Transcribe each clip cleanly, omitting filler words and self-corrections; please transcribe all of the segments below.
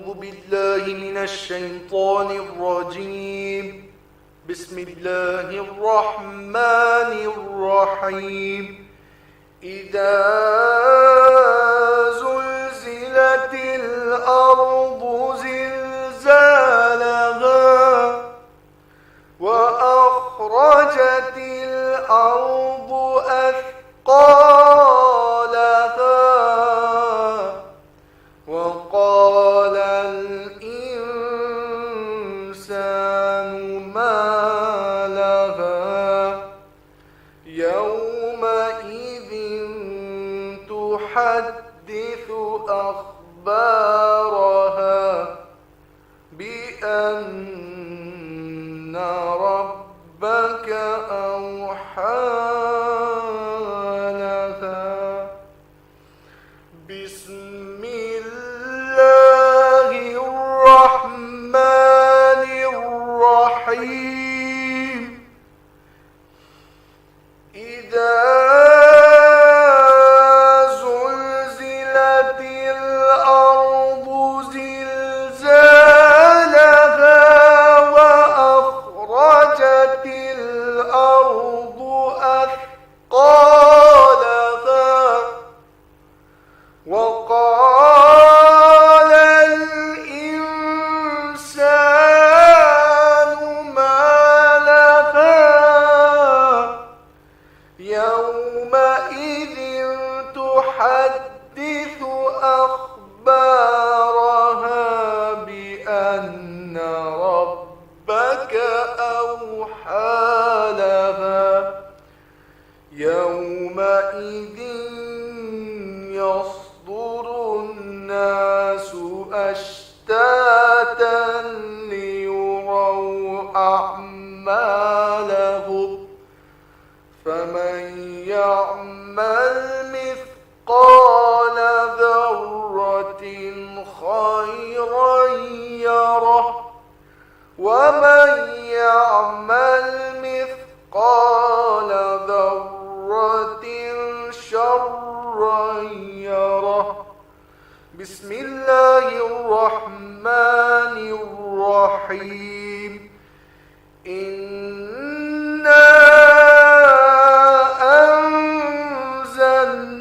أعوذ بالله من الشيطان الرجيم. بسم الله الرحمن الرحيم. إذا زلزلت الأرض زلزالها وأخرجت الأرض أثقالها وقال الإنسان ما لها يومئذ تحدث أخبارها بأن ربك أوحى لها. بسم الله الرحمن الرحيم. إذا زلزلت الأرض زلزالها وأخرجت الأرض أثقالها وقال الإنسان ما لها يومئذ تحدث أخبارها بأن ربك أوحى لها يومئذ يصدر الناس أشتاتا ليروا أعمالهم فمن يعمل مثقال ذرة خيرا يره ومن يعمل مثقال ذرة شرا يره. بسم الله الرحمن الرحيم. إنا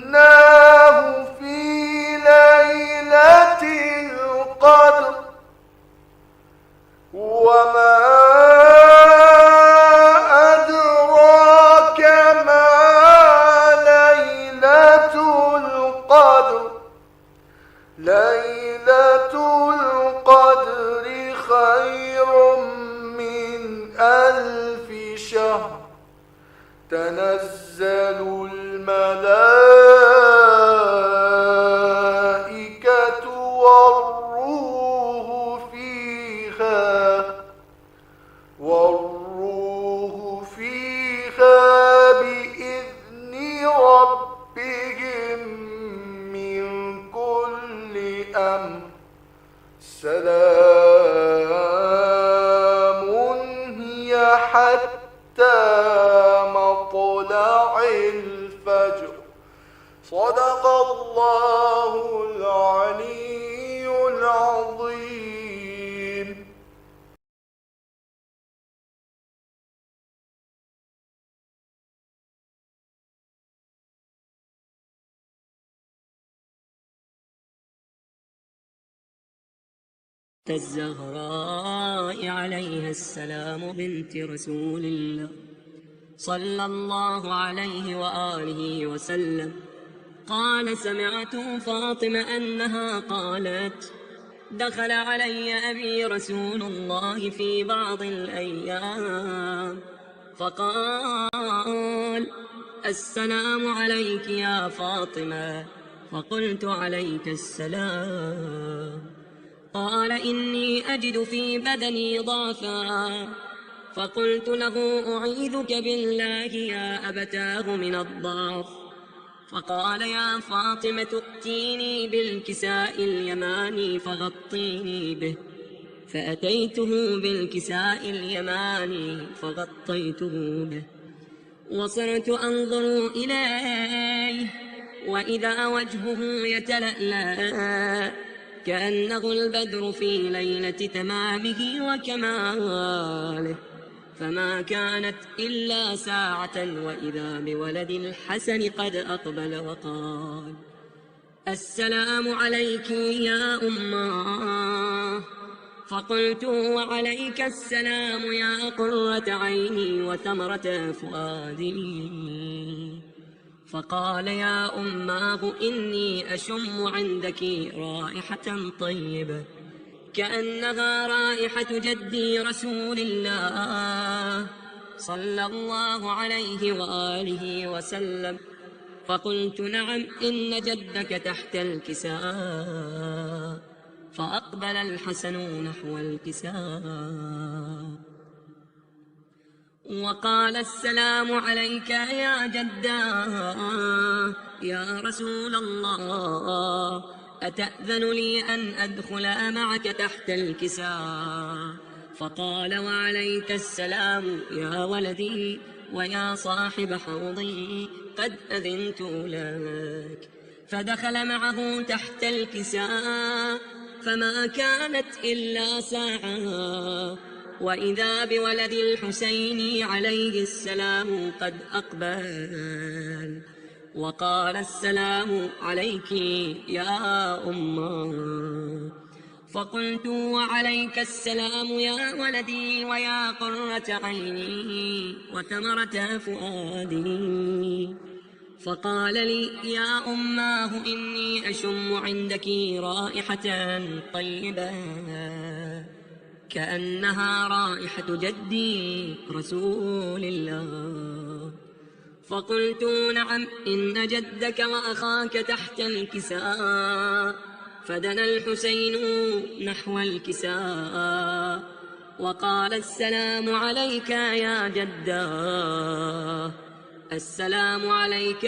أنزلناه في ليلة القدر وما أدراك ما ليلة القدر. ليلة القدر خير من 1000 شهر. تنزل الملائكة والروح فيها بإذن ربهم من كل أمر. سلام هي حتى مطلع الفجر. صدق الله العلي العظيم. الزهراء عليها السلام بنت رسول الله صلى الله عليه وآله وسلم قال: سمعت فاطمة أنها قالت: دخل علي أبي رسول الله في بعض الأيام فقال: السلام عليك يا فاطمة. فقلت: عليك السلام. قال: إني أجد في بدني ضعفا. فقلت له: أعيذك بالله يا أبتاه من الضعف. فقال: يا فاطمة ائتيني بالكساء اليماني فغطيني به. فأتيته بالكساء اليماني فغطيته به وصرت أنظر إليه وإذا وجهه يتلألأ كأنه البدر في ليلة تمامه وكماله، فما كانت إلا ساعة وإذا بولد الحسن قد أقبل وقال: السلام عليك يا أماه. فقلت: وعليك السلام يا قرة عيني وثمرة فؤادي. فقال: يا أماه إني أشم عندك رائحة طيبة كأنها رائحة جدي رسول الله صلى الله عليه وآله وسلم. فقلت: نعم، إن جدك تحت الكساء. فأقبل الحسن نحو الكساء وقال: السلام عليك يا جداه يا رسول الله، أتأذن لي أن أدخل معك تحت الكساء؟ فقال: وعليك السلام يا ولدي ويا صاحب حوضي، قد أذنت لك. فدخل معه تحت الكساء، فما كانت إلا ساعة وإذا بولد الحسين عليه السلام قد أقبل وقال: السلام عليك يا أمه. فقلت: وعليك السلام يا ولدي ويا قرة عيني وثمرة فؤادي. فقال لي: يا أماه إني أشم عندك رائحة طيبة كأنها رائحة جدي رسول الله. فقلت: نعم، إن جدك وأخاك تحت الكساء. فدنا الحسين نحو الكساء وقال: السلام عليك يا جداه، السلام عليك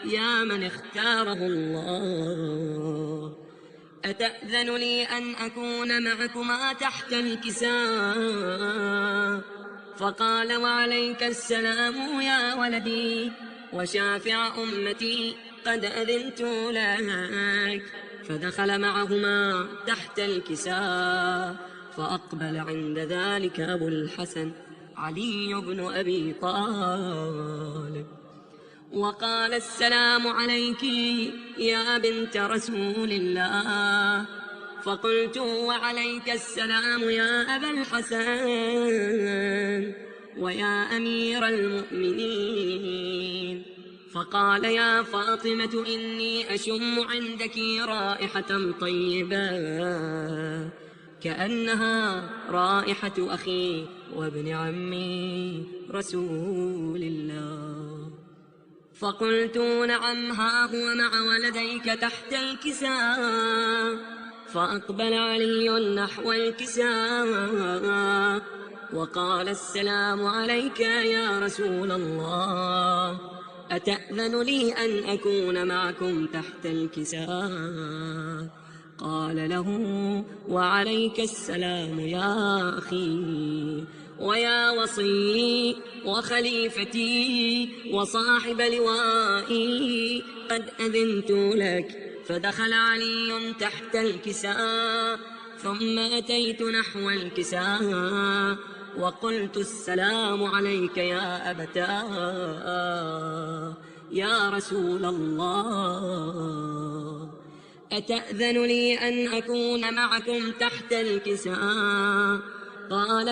يا من اختاره الله، أتأذن لي أن أكون معكما تحت الكساء؟ فقال: وعليك السلام يا ولدي وشافع أمتي، قد أذنت لك. فدخل معهما تحت الكساء، فأقبل عند ذلك أبو الحسن علي بن أبي طالب وقال: السلام عليك يا بنت رسول الله. فقلت: وعليك السلام يا أبا الحسن ويا أمير المؤمنين. فقال: يا فاطمة إني أشم عندك رائحة طيبة كأنها رائحة أخي وابن عمي رسول الله. فقلت: نعم، ها هو مع ولديك تحت الكساء. فأقبل علي نحو الكساء وقال: السلام عليك يا رسول الله، أتأذن لي أن أكون معكم تحت الكساء؟ قال له: وعليك السلام يا أخي ويا وصي وخليفتي وصاحب لوائي، قد أذنت لك. فدخل علي تحت الكساء، ثم أتيت نحو الكساء وقلت: السلام عليك يا أبتاه يا رسول الله، أتأذن لي أن أكون معكم تحت الكساء؟ قال: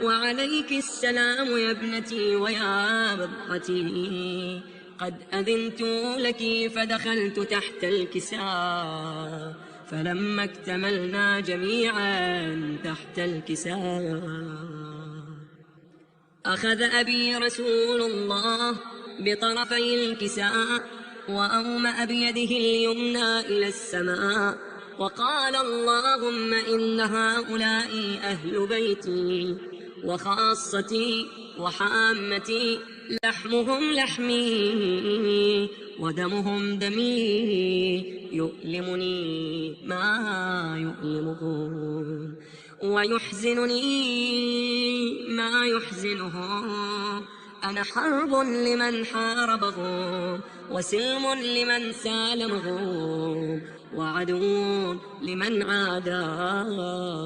وعليك السلام يا ابنتي ويا بضعتي، قد أذنت لك. فدخلت تحت الكساء، فلما اكتملنا جميعا تحت الكساء أخذ أبي رسول الله بطرفي الكساء وأومأ بيده اليمنى إلى السماء وقال: اللهم إن هؤلاء أهل بيتي وخاصتي وحامتي، لحمهم لحمي ودمهم دمي، يؤلمني ما يؤلمهم ويحزنني ما يحزنهم، أنا حرب لمن حاربهم، وسلم لمن سالمهم، وعدو لمن عاداهم،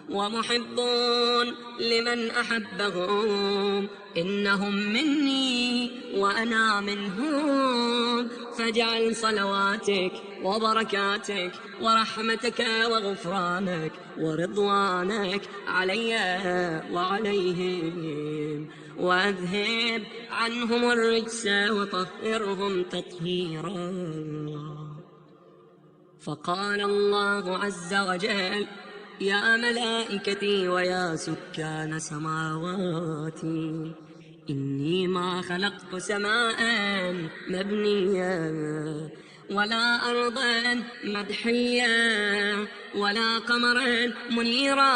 ومحب لمن أحبهم. إنهم مني وأنا منهم، فاجعل صلواتك وبركاتك ورحمتك وغفرانك ورضوانك علي وعليهم، وأذهب عنهم الرجس وطهرهم تطهيرا. فقال الله عز وجل: يا ملائكتي ويا سكان سماواتي، إني ما خلقت سماء مبنيا ولا أرضا مدحيا ولا قمرا منيرا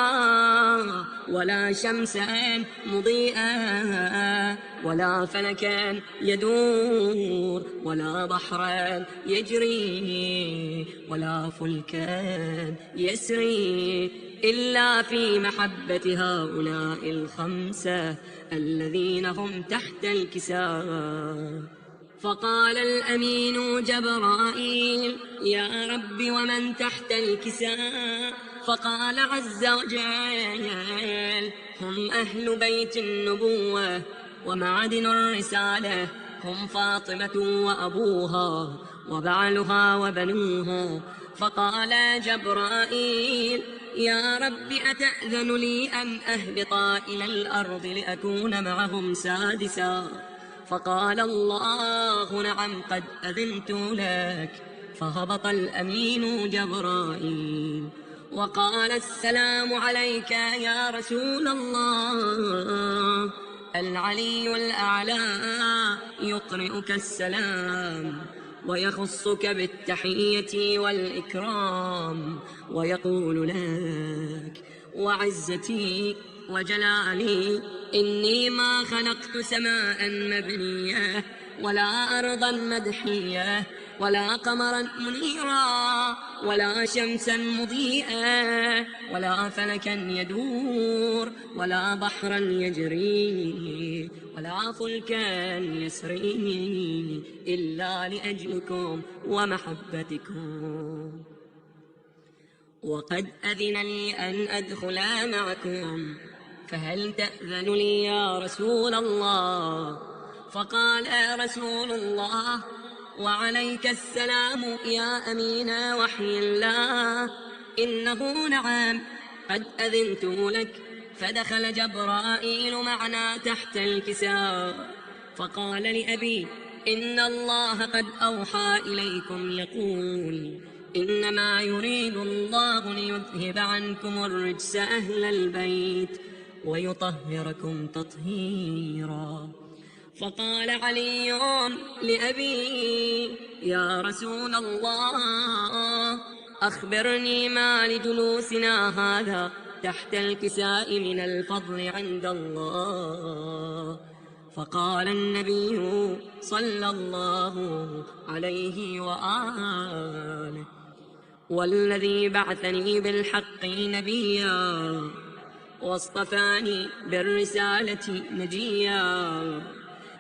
ولا شمسا مضيئا ولا فلكا يدور ولا بحرا يجري ولا فلكا يسري إلا في محبة هؤلاء الخمسة الذين هم تحت الكساء. فقال الأمين جبرائيل: يا رب ومن تحت الكساء؟ فقال عز وجل: هم أهل بيت النبوة ومعدن الرسالة، هم فاطمة وأبوها وبعلها وبنوها. فقال جبرائيل: يا رب أتأذن لي أن أهبط إلى الأرض لأكون معهم سادسا؟ فقال الله: نعم، قد أذنت لك. فهبط الأمين جبرائيل وقال: السلام عليك يا رسول الله. العلي الأعلى يقرئك السلام ويخصك بالتحية والإكرام ويقول لك: وعزتي وجلالي إني ما خلقت سماء مبنية ولا أرضا مدحية ولا قمرا منيرا ولا شمسا مضيئة ولا فلكا يدور ولا بحرا يجري ولا فلكا يسري إلا لأجلكم ومحبتكم. وقد أذن لي أن أدخل معكم، فهل تأذن لي يا رسول الله؟ فقال رسول الله: وعليك السلام يا أمين وحي الله، إنه نعم قد أذنت لك. فدخل جبرائيل معنا تحت الكساء فقال لأبي: إن الله قد أوحى إليكم يقول: إنما يريد الله ليذهب عنكم الرجس أهل البيت ويطهركم تطهيرا. فقال علي لأبي: يا رسول الله، أخبرني ما لجلوسنا هذا تحت الكساء من الفضل عند الله. فقال النبي صلى الله عليه وآله: والذي بعثني بالحق نبيا واصطفاني بالرسالة نجيا،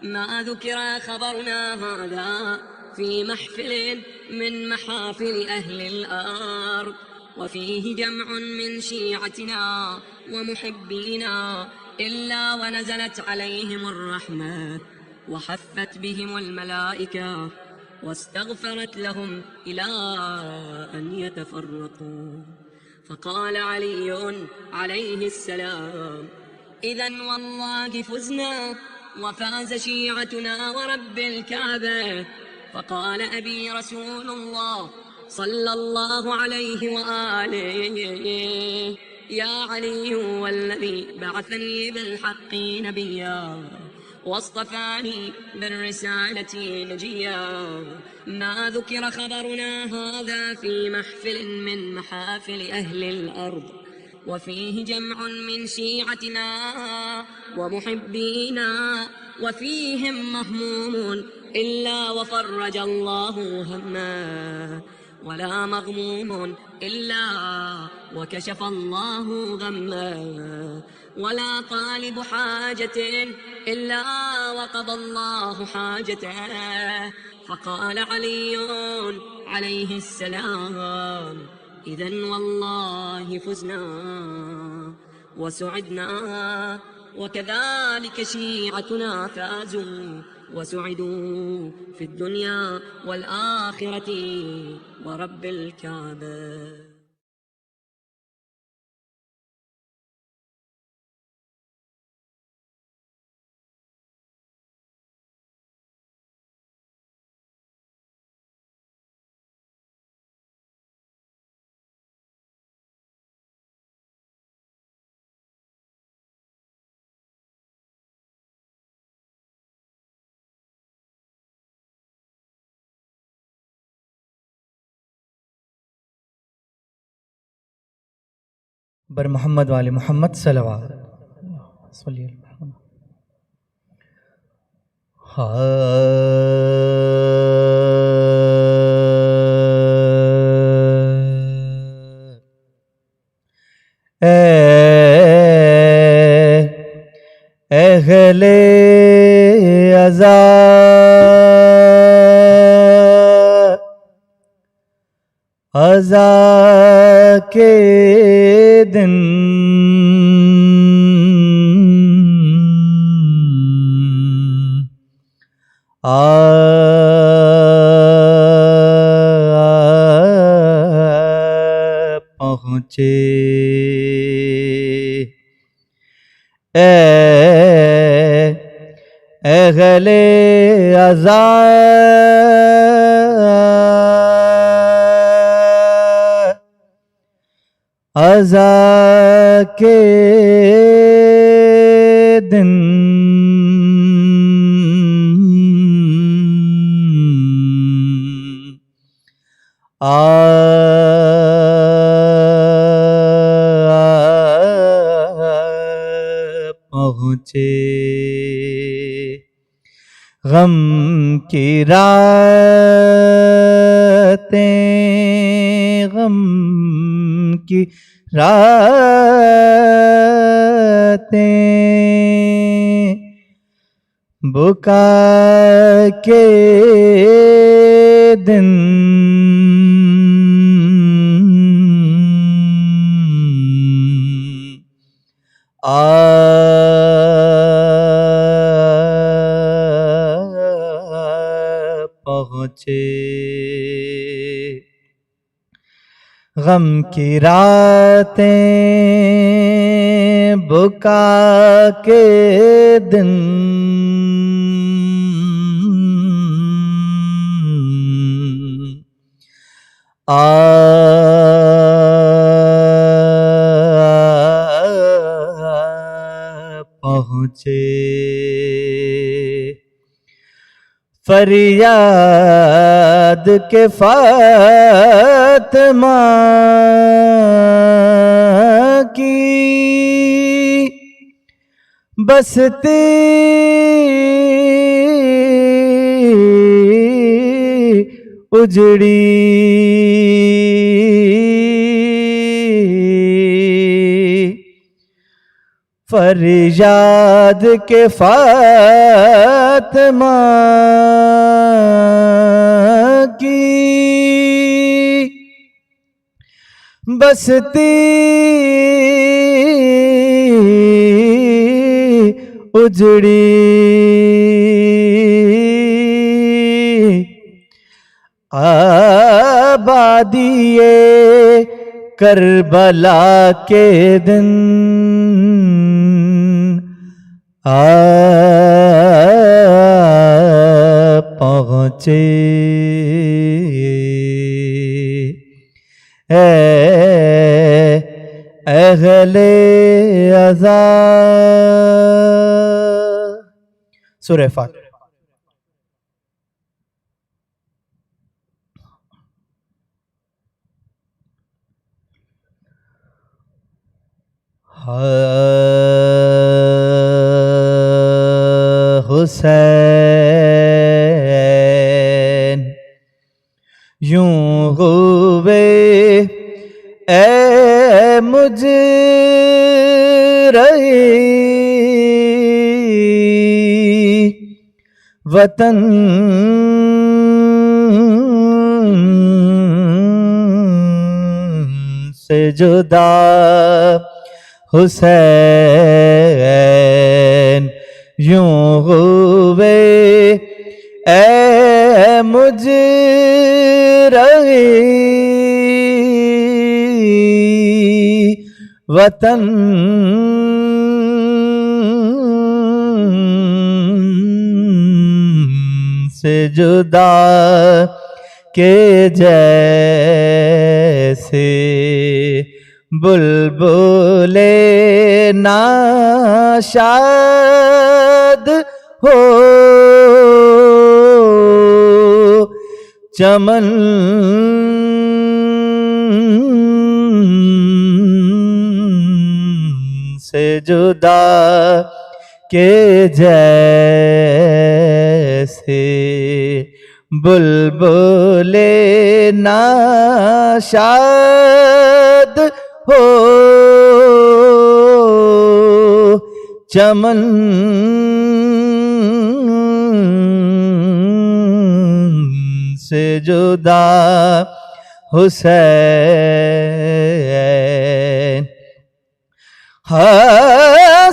ما ذكر خبرنا هذا في محفل من محافل أهل الأرض، وفيه جمع من شيعتنا ومحبينا، إلا ونزلت عليهم الرحمة وحفت بهم الملائكة واستغفرت لهم إلى أن يتفرقوا. فقال علي عليه السلام: إذن والله فزنا وفاز شيعتنا ورب الكعبة. فقال أبي: رسول الله صلى الله عليه وآله: يا علي، والذي بعثني بالحق نبيا واصطفاني بالرسالة نجيا، ما ذكر خبرنا هذا في محفل من محافل أهل الأرض، وفيه جمع من شيعتنا ومحبينا، وفيهم مهموم إلا وفرج الله همه، ولا مغموم إلا وكشف الله غمه، ولا طالب حاجة إلا وقضى الله حاجته. فقال علي عليه السلام: إذن والله فزنا وسعدنا، وكذلك شيعتنا فازوا وسعدوا في الدنيا والآخرة ورب الكعبة. بر محمد وآل محمد صلوات صلی اللہ اہل عزا عزا کے دن پہنچے، اہل عزا عزا کے دن پہنچے، غم کی راتیں، غم کی راتیں، بکا کے دن پہنچے، غم کی راتیں، بکا کے دن پہنچے، فریاد کے فاطمہ کی بستی اجڑی، فریاد کے فاطمہ کی بستی اجڑی، آبادی کربلا کے دن پہنچے، اہل عزا. سورہ فاتحہ. حسین یوں وطن سے جدا حسین یوں ہوئے اے مجرحی وطن سے جدا کے جیسے بلبل ناشاد ہو چمن سے جدا کے جیسے بلبل ناشاد ہو چمن سے جدا حسین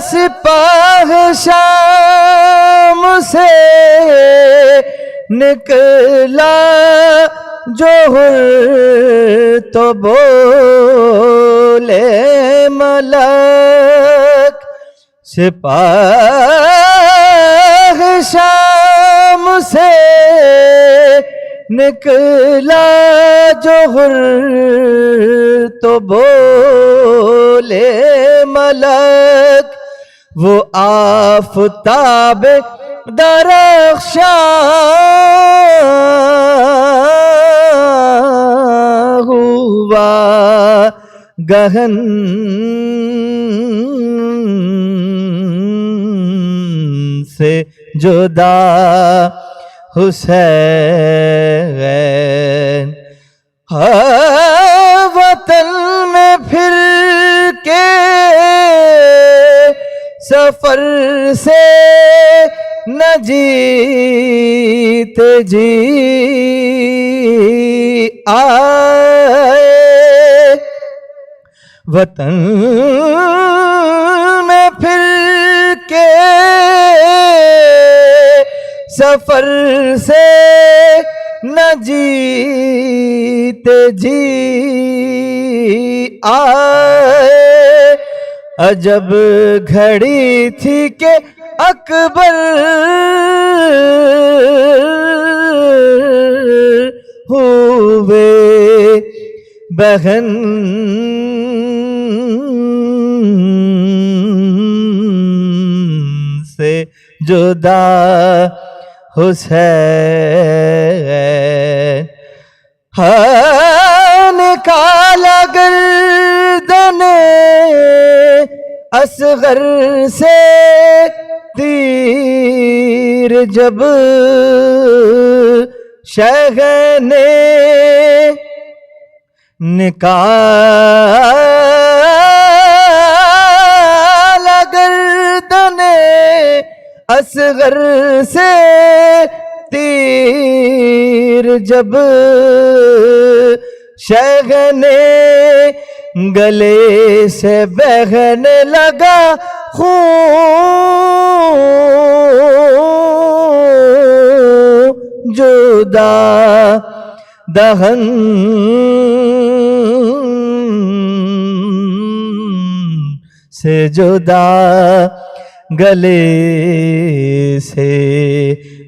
سپاہ شام سے نکلا جوہر تو بولے ملک سپاہ شام سے نکلا جوہر تو بولے ملک وہ آفتاب درخشاں ہوا گہن سے جدا حسین وطن میں پھر کے سفر سے نہ جیت جی آئے وطن میں پھر کے سفر سے نہ جیت جی آئے عجب گھڑی تھی کہ اکبر ہوئے بہن سے جدا حسین نکالا گردن اصغر سے تیر جب شہر نے نکالا گردن اصغر سے تیر جب شہر نے گلے سے بہنے لگا خون جدا دہن سے جدا گلے سے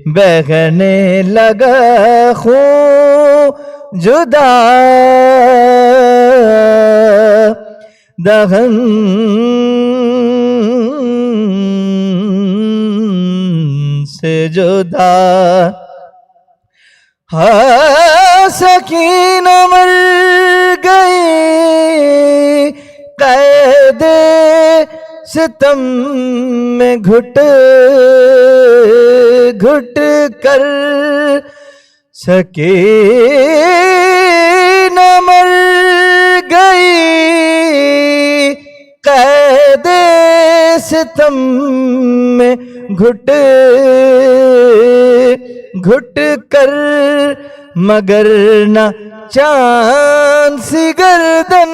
بہنے لگا خون جدا دہن سے جدا سکینہ مر گئی قید ستم میں گھٹ گھٹ کر سکینہ مر گئی قید ستم میں گھٹ گھٹ کر مگر نہ چاند سی گردن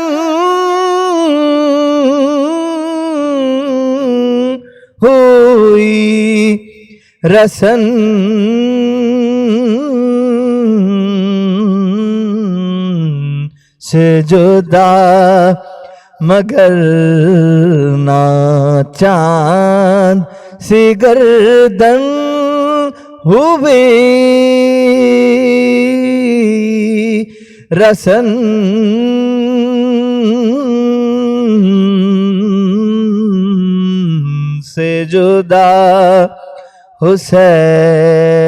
ہوئی رسن سے جدا مگر نہ چاند سی گردن ہوئی رسن سے جدا حسین.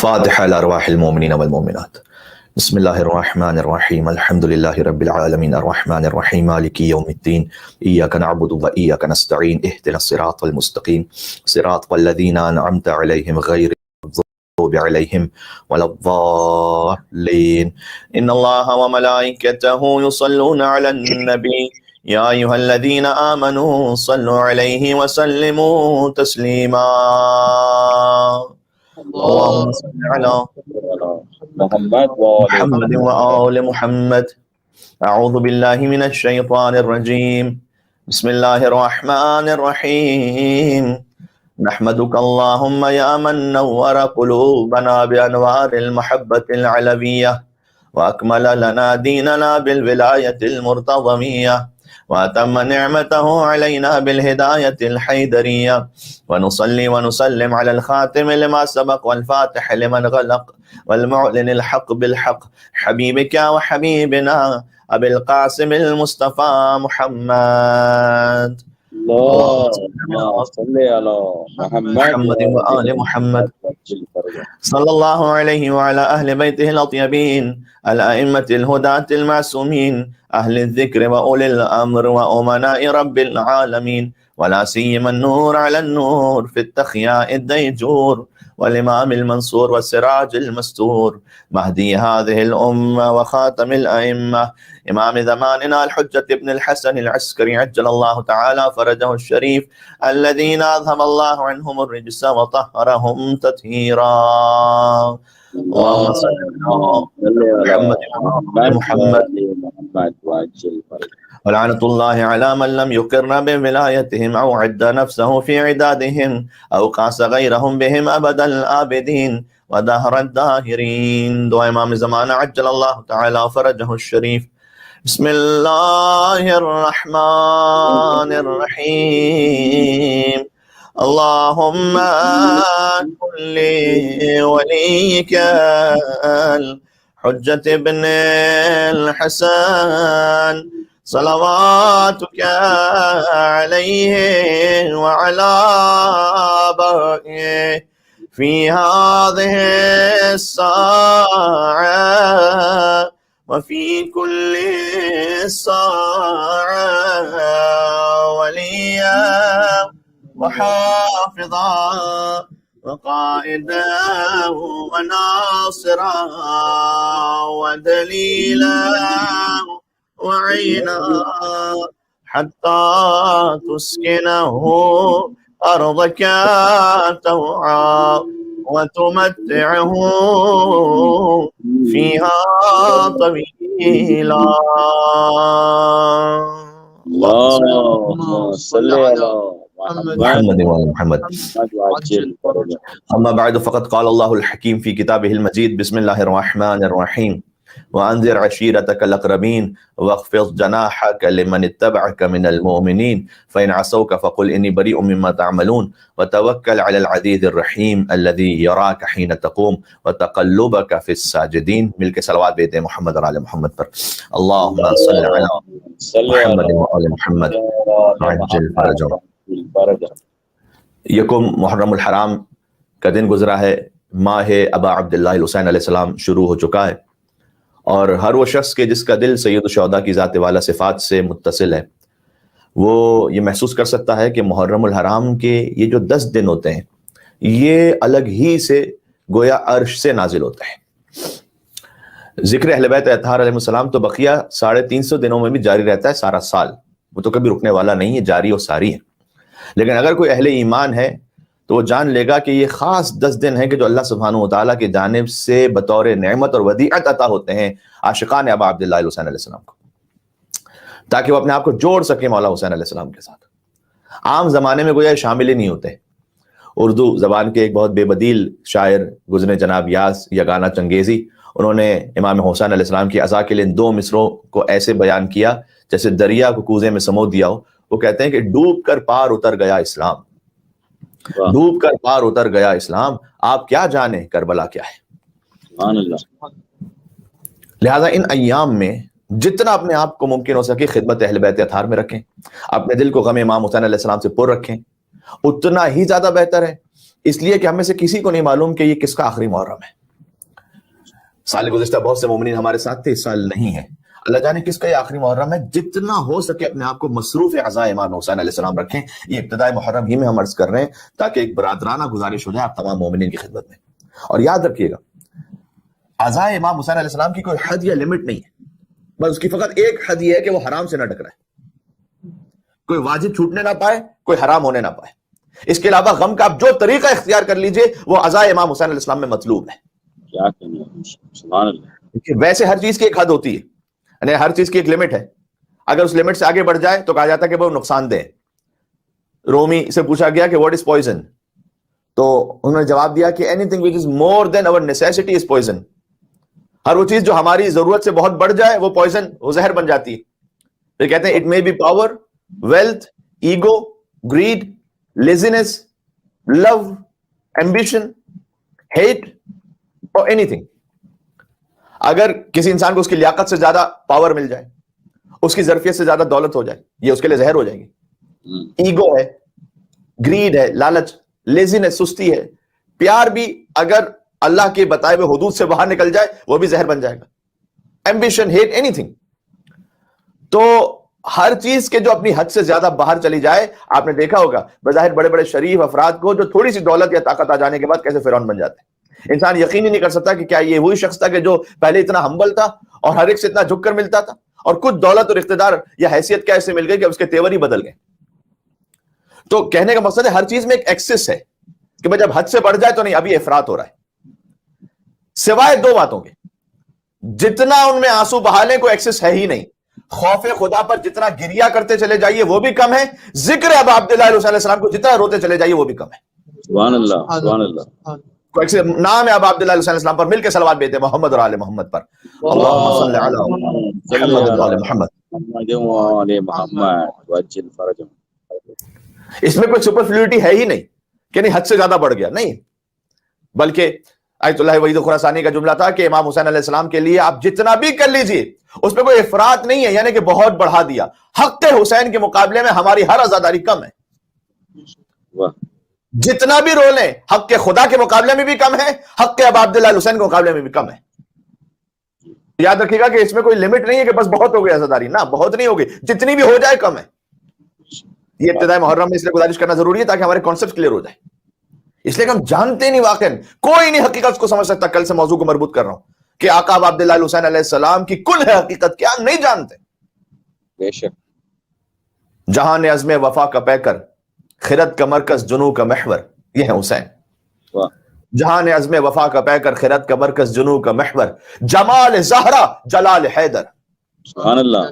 فاتحة لأرواح المؤمنين والمؤمنات. بسم الله الرحمن الرحيم. الحمد لله رب العالمين الرحمن الرحيم مالك يوم الدين إياك نعبد وإياك نستعين اهدنا الصراط المستقيم صراط الذين أنعمت عليهم غير المغضوب عليهم ولا الضالين. إن الله وملائكته يصلون على النبي يا أيها الذين آمنوا صلوا عليه وسلموا تسليما. اللهم صل على محمد وآل محمد. أعوذ بالله من الشيطان الرجيم. بسم الله الرحمن الرحيم. نحمدك اللهم يا من نور قلوبنا بأنوار المحبة العلوية وأكمل لنا ديننا بالولاية المرتضمية وأتم نعمته علينا بالهداية الحيدرية. ونصلي ونسلم على الخاتم لما سبق والفاتح لمن غلق والمعلن الحق بالحق حبيبك وحبيبنا أبي القاسم المصطفى محمد. اللهم صل على محمد وآل محمد صلى الله عليه وعلى أهل بيته الأطيبين الأئمة الهداة المعصومين أهل الذكر وأولي الأمر وأمناء رب العالمين ولا سيما النور على النور في التخياء الديجور والإمام المنصور والسراج المستور مهدي هذه الأمة وخاتم الأئمة إمام زماننا الحجة ابن الحسن العسكري عجل الله تعالى فرجه الشريف الذين أذهب الله عنهم الرجس وطهرهم تطهيرا. اللهم صل على محمد ولعنة الله على من لم يقر بولايتهم أو عد نفسه في عدادهم أو قاس غيرهم بهم أبد الآبدين ودهر الداهرين. دعاء إمام زمان عجل الله تعالى فرجه الشريف. بسم الله الرحمن الرحيم. اللهم كن لوليك الحجة ابن الحسن صلواتك عليه وعلى آبائه في هذه الساعة وفي كل ساعة وليا وحافظا وقائدا وناصرا ودليلا وعينا حتى تسكنه أرضك توعا وتمتعه فيها طويلا. اللهم صل على محمد وعلى محمد. أما بعد فقد قال الله الحكيم في كتابه المجيد. بسم الله الرحمن الرحيم. وانذر عشيرتك الاقربين واخفض جناحك لمن اتبعك من المؤمنين فان عصوك فقل اني بريء مما تعملون وتوكل على العزيز الرحيم الذي يراك حين تقوم وتقلبك في الساجدين. مل کے صلوات بیتے ہیں محمد اور آل محمد پر. اللهم صل على محمد وآل محمد عجل فرجهم. یکم محرم الحرام کا دن گزرا ہے. ماہ ابا عبداللہ الحسین علیہ السلام شروع ہو چکا ہے، اور ہر وہ شخص کے جس کا دل سید الشہداء کی ذات والا صفات سے متصل ہے وہ یہ محسوس کر سکتا ہے کہ محرم الحرام کے یہ جو 10 دن ہوتے ہیں یہ الگ ہی سے گویا عرش سے نازل ہوتا ہے. ذکر اہل بیت اطہار علیہ السلام تو بقیہ 350 دنوں میں بھی جاری رہتا ہے سارا سال، وہ تو کبھی رکنے والا نہیں ہے، جاری اور ساری ہے. لیکن اگر کوئی اہل ایمان ہے تو وہ جان لے گا کہ یہ خاص 10 دن ہیں کہ جو اللہ سبحانہ وتعالیٰ کی جانب سے بطور نعمت اور ودیعت عطا ہوتے ہیں عاشقان ابا عبداللہ الحسین علیہ السلام کو، تاکہ وہ اپنے آپ کو جوڑ سکے مولا حسین علیہ السلام کے ساتھ. عام زمانے میں گویا شامل ہی نہیں ہوتے. اردو زبان کے ایک بہت بے بدیل شاعر گزرے جناب یاس یگانہ چنگیزی، انہوں نے امام حسین علیہ السلام کی عزا کے لیے 2 مصروں کو ایسے بیان کیا جیسے دریا کو کوزے میں سمو دیا ہو. وہ کہتے ہیں کہ ڈوب کر پار اتر گیا اسلام، ڈوب کر پار اتر گیا اسلام، آپ کیا جانے کربلا کیا ہے. سبحان اللہ. لہذا ان ایام میں جتنا اپنے آپ کو ممکن ہو سکے خدمت اہل بیت اطہار میں رکھیں، اپنے دل کو غم امام حسین علیہ السلام سے پر رکھیں، اتنا ہی زیادہ بہتر ہے. اس لیے کہ ہم میں سے کسی کو نہیں معلوم کہ یہ کس کا آخری محرم ہے. سال گزشتہ بہت سے مومنین ہمارے ساتھ تھے، اس سال نہیں ہے. اللہ جانے کس کا یہ آخری محرم ہے. جتنا ہو سکے اپنے آپ کو مصروف عزا امام حسین علیہ السلام رکھیں. یہ ابتدائی محرم ہی میں ہم عرض کر رہے ہیں تاکہ ایک برادرانہ گزارش ہو جائے آپ تمام مومنین کی خدمت میں. اور یاد رکھیے گا عزا امام حسین علیہ السلام کی کوئی حد یا لمٹ نہیں ہے، بس اس کی فقط ایک حد یہ ہے کہ وہ حرام سے نہ ٹکرائے، کوئی واجب چھوٹنے نہ پائے، کوئی حرام ہونے نہ پائے. اس کے علاوہ غم کا آپ جو طریقہ اختیار کر لیجئے وہ عزا امام حسین علیہ السلام میں مطلوب ہے. ویسے ہر چیز کی ایک حد ہوتی ہے، یعنی ہر چیز کی ایک لمٹ ہے. اگر اس لمٹ سے آگے بڑھ جائے تو کہا جاتا ہے کہ وہ نقصان دہ. رومی سے پوچھا گیا کہ واٹ از پوائزن، تو انہوں نے جواب دیا کہ اینی تھنگ وچ از مور دین اور نیسیسٹی از پوائزن. ہر وہ چیز جو ہماری ضرورت سے بہت بڑھ جائے وہ پوائزن، وہ زہر بن جاتی ہے. پھر کہتے ہیں it may be power, wealth, ego, greed, laziness, love, ambition, hate اور اینی تھنگ. اگر کسی انسان کو اس کی لیاقت سے زیادہ پاور مل جائے، اس کی ظرفیت سے زیادہ دولت ہو جائے، یہ اس کے لیے زہر ہو جائے گی. ایگو ہے، گریڈ ہے، لالچ، لیزینس، سستی ہے. پیار بھی اگر اللہ کے بتائے ہوئے حدود سے باہر نکل جائے وہ بھی زہر بن جائے گا. Ambition, hate, anything. تو ہر چیز کے جو اپنی حد سے زیادہ باہر چلی جائے، آپ نے دیکھا ہوگا بظاہر بڑے بڑے شریف افراد کو جو تھوڑی سی دولت یا طاقت آ جانے کے بعد کیسے فرعون بن جاتے ہیں. انسان یقین ہی نہیں کر سکتا کہ کیا یہ وہی شخص تھا کہ جو پہلے اتنا ہمبل تھا اور ہر ایک سے اتنا جھک کر ملتا تھا، اور کچھ دولت اور اقتدار یا حیثیت کیا ایسے مل گئی کہ اس کے تیور ہی بدل گئے. تو کہنے کا مقصد ہے ہر چیز میں ایک ایکسس ہے کہ بھائی جب حد سے بڑھ جائے تو نہیں، ابھی افراط ہو رہا ہے. سوائے 2 باتوں کے، جتنا ان میں آنسو بہا لیں کوئی ایکسس ہے ہی نہیں. خوف خدا پر جتنا گریا کرتے چلے جائیے وہ بھی کم ہے. ذکر ابا عبداللہ علیہ السلام کو جتنا روتے چلے جائیے وہ بھی کم ہے. سبحان اللہ، سبحان اللہ. نام ہے ابا عبداللہ علیہ السلام پر، مل کے صلوات بیتے محمد اور آل محمد پر. اللہم صل علی محمد و آل محمد. اس میں کوئی سپرفلوٹی ہے ہی نہیں کہ نہیں حد سے زیادہ بڑھ گیا، نہیں. بلکہ آیت اللہ وحید خراسانی کا جملہ تھا کہ امام حسین علیہ السلام کے لیے آپ جتنا بھی کر لیجئے اس پہ کوئی افراط نہیں ہے، یعنی کہ بہت بڑھا دیا. حق حسین کے مقابلے میں ہماری ہر عزاداری کم ہے. جتنا بھی رول ہے حق کے خدا کے مقابلے میں بھی کم ہے، حق کے ابا عبداللہ حسین کے مقابلے میں بھی کم ہے. یاد رکھیے گا کہ اس میں کوئی لمٹ نہیں ہے کہ بس بہت ہو گئی عزاداری، نہ بہت نہیں ہوگی، جتنی بھی ہو جائے کم ہے. یہ ابتدائی محرم میں اس لیے گزارش کرنا ضروری ہے تاکہ ہمارے کانسیپٹ کلیئر ہو جائے. اس لیے کہ ہم جانتے نہیں، واقعا کوئی نہیں حقیقت کو سمجھ سکتا. کل سے موضوع کو مربوط کر رہا ہوں کہ آقا ابا عبداللہ حسین علیہ السلام کی کل ہے حقیقت کیا نہیں جانتے. بے شک جہان عزم وفا کا پیکر، خرد کا مرکز، جنو کا محور، یہ ہے حسین. جہان عزم وفا کا پیکر، خرد کا مرکز، جنو کا محور، جمال زہرا، جلال حیدر. سبحان اللہ،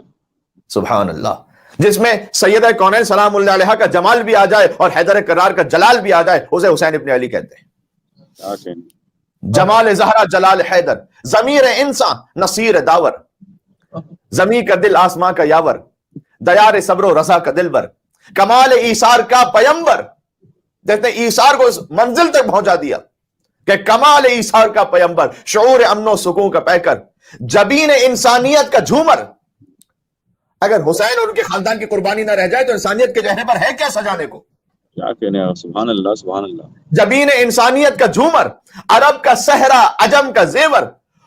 سبحان اللہ. جس میں سیدہ کونین سلام اللہ علیہا کا جمال بھی آ جائے اور حیدر کرار کا جلال بھی آ جائے، اسے حسین ابن علی کہتے ہیں. جمال زہرا جلال حیدر، ضمیر انسان نصیر داور، زمین کا دل آسمان کا یاور، دیار صبر و رضا کا دلبر، کمال ایثار کا پیمبر. دیکھتے ہیں ایثار کو اس منزل تک پہنچا دیا کہ کمال ایثار کا پیمبر، شعور امن و سکون کا پیکر، جبین انسانیت کا جھومر. اگر حسین اور ان کے خاندان کی قربانی نہ رہ جائے تو انسانیت کے چہرے پر ہے کیا سجانے کو؟ کیا کہنے ہیں، سبحان اللہ سبحان اللہ. جبین انسانیت کا جھومر، عرب کا صحرا عجم کا زیور،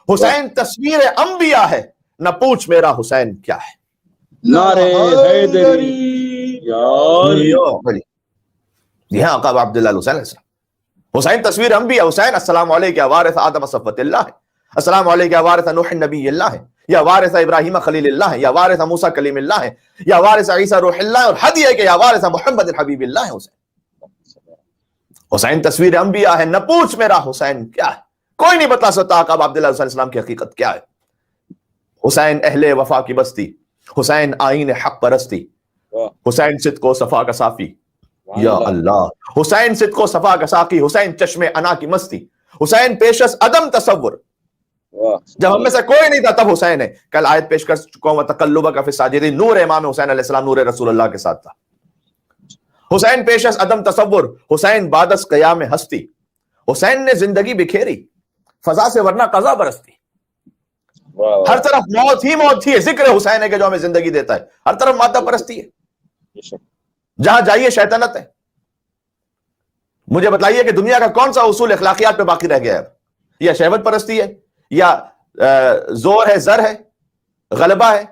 حسین تصویر انبیاء ہے، نہ پوچھ میرا حسین کیا ہے. نعرے حیدری یا علی. جی ہاں، آقا عبداللہ حسین علیہ السلام. حسین تصویر انبیاء. حسین السلام علیک یا وارث آدم صفوت اللہ ہے، السلام علیک یا وارث نوح نبی اللہ ہے، یا وارث ابراہیم خلیل اللہ ہے، یا وارث موسیٰ کلیم اللہ ہے، یا وارث عیسیٰ روح اللہ ہے، اور حدیث ہے کہ یا وارث محمد حبیب اللہ ہے. حسین تصویر انبیاء ہے، نہ پوچھ میرا حسین کیا ہے. کوئی نہیں بتا سکتا آقا عبداللہ حسین السلام کی حقیقت کیا ہے. حسین اہل وفا کی بستی، حسین آئین حق پرستی، حسین صدق و صفا کا صافی. یا اللہ. حسین صدق و صفا کا ساقی، حسین چشم انا کی مستی، حسین پیشس عدم تصور. جب ہم میں سے کوئی نہیں تھا تب حسین ہے. کل آیت پیش کر چکا ہوں تقلبک فی الساجدین، نور امام حسین علیہ السلام نور رسول اللہ کے ساتھ تھا. حسین پیشس عدم تصور، حسین بادس قیام ہستی. حسین نے زندگی بکھیری فضا سے ورنہ قضا برستی. ہر طرف موت ہی موت تھی. ذکر حسین ہے کہ جو ہمیں زندگی دیتا ہے. ہر طرف مادہ پرستی ہے، جہاں جائیے شیطنت ہے. مجھے بتائیے کہ دنیا کا کون سا اصول اخلاقیات پہ باقی رہ گیا ہے؟ یا شہوت پرستی ہے، یا زور ہے، زر ہے، غلبہ ہے،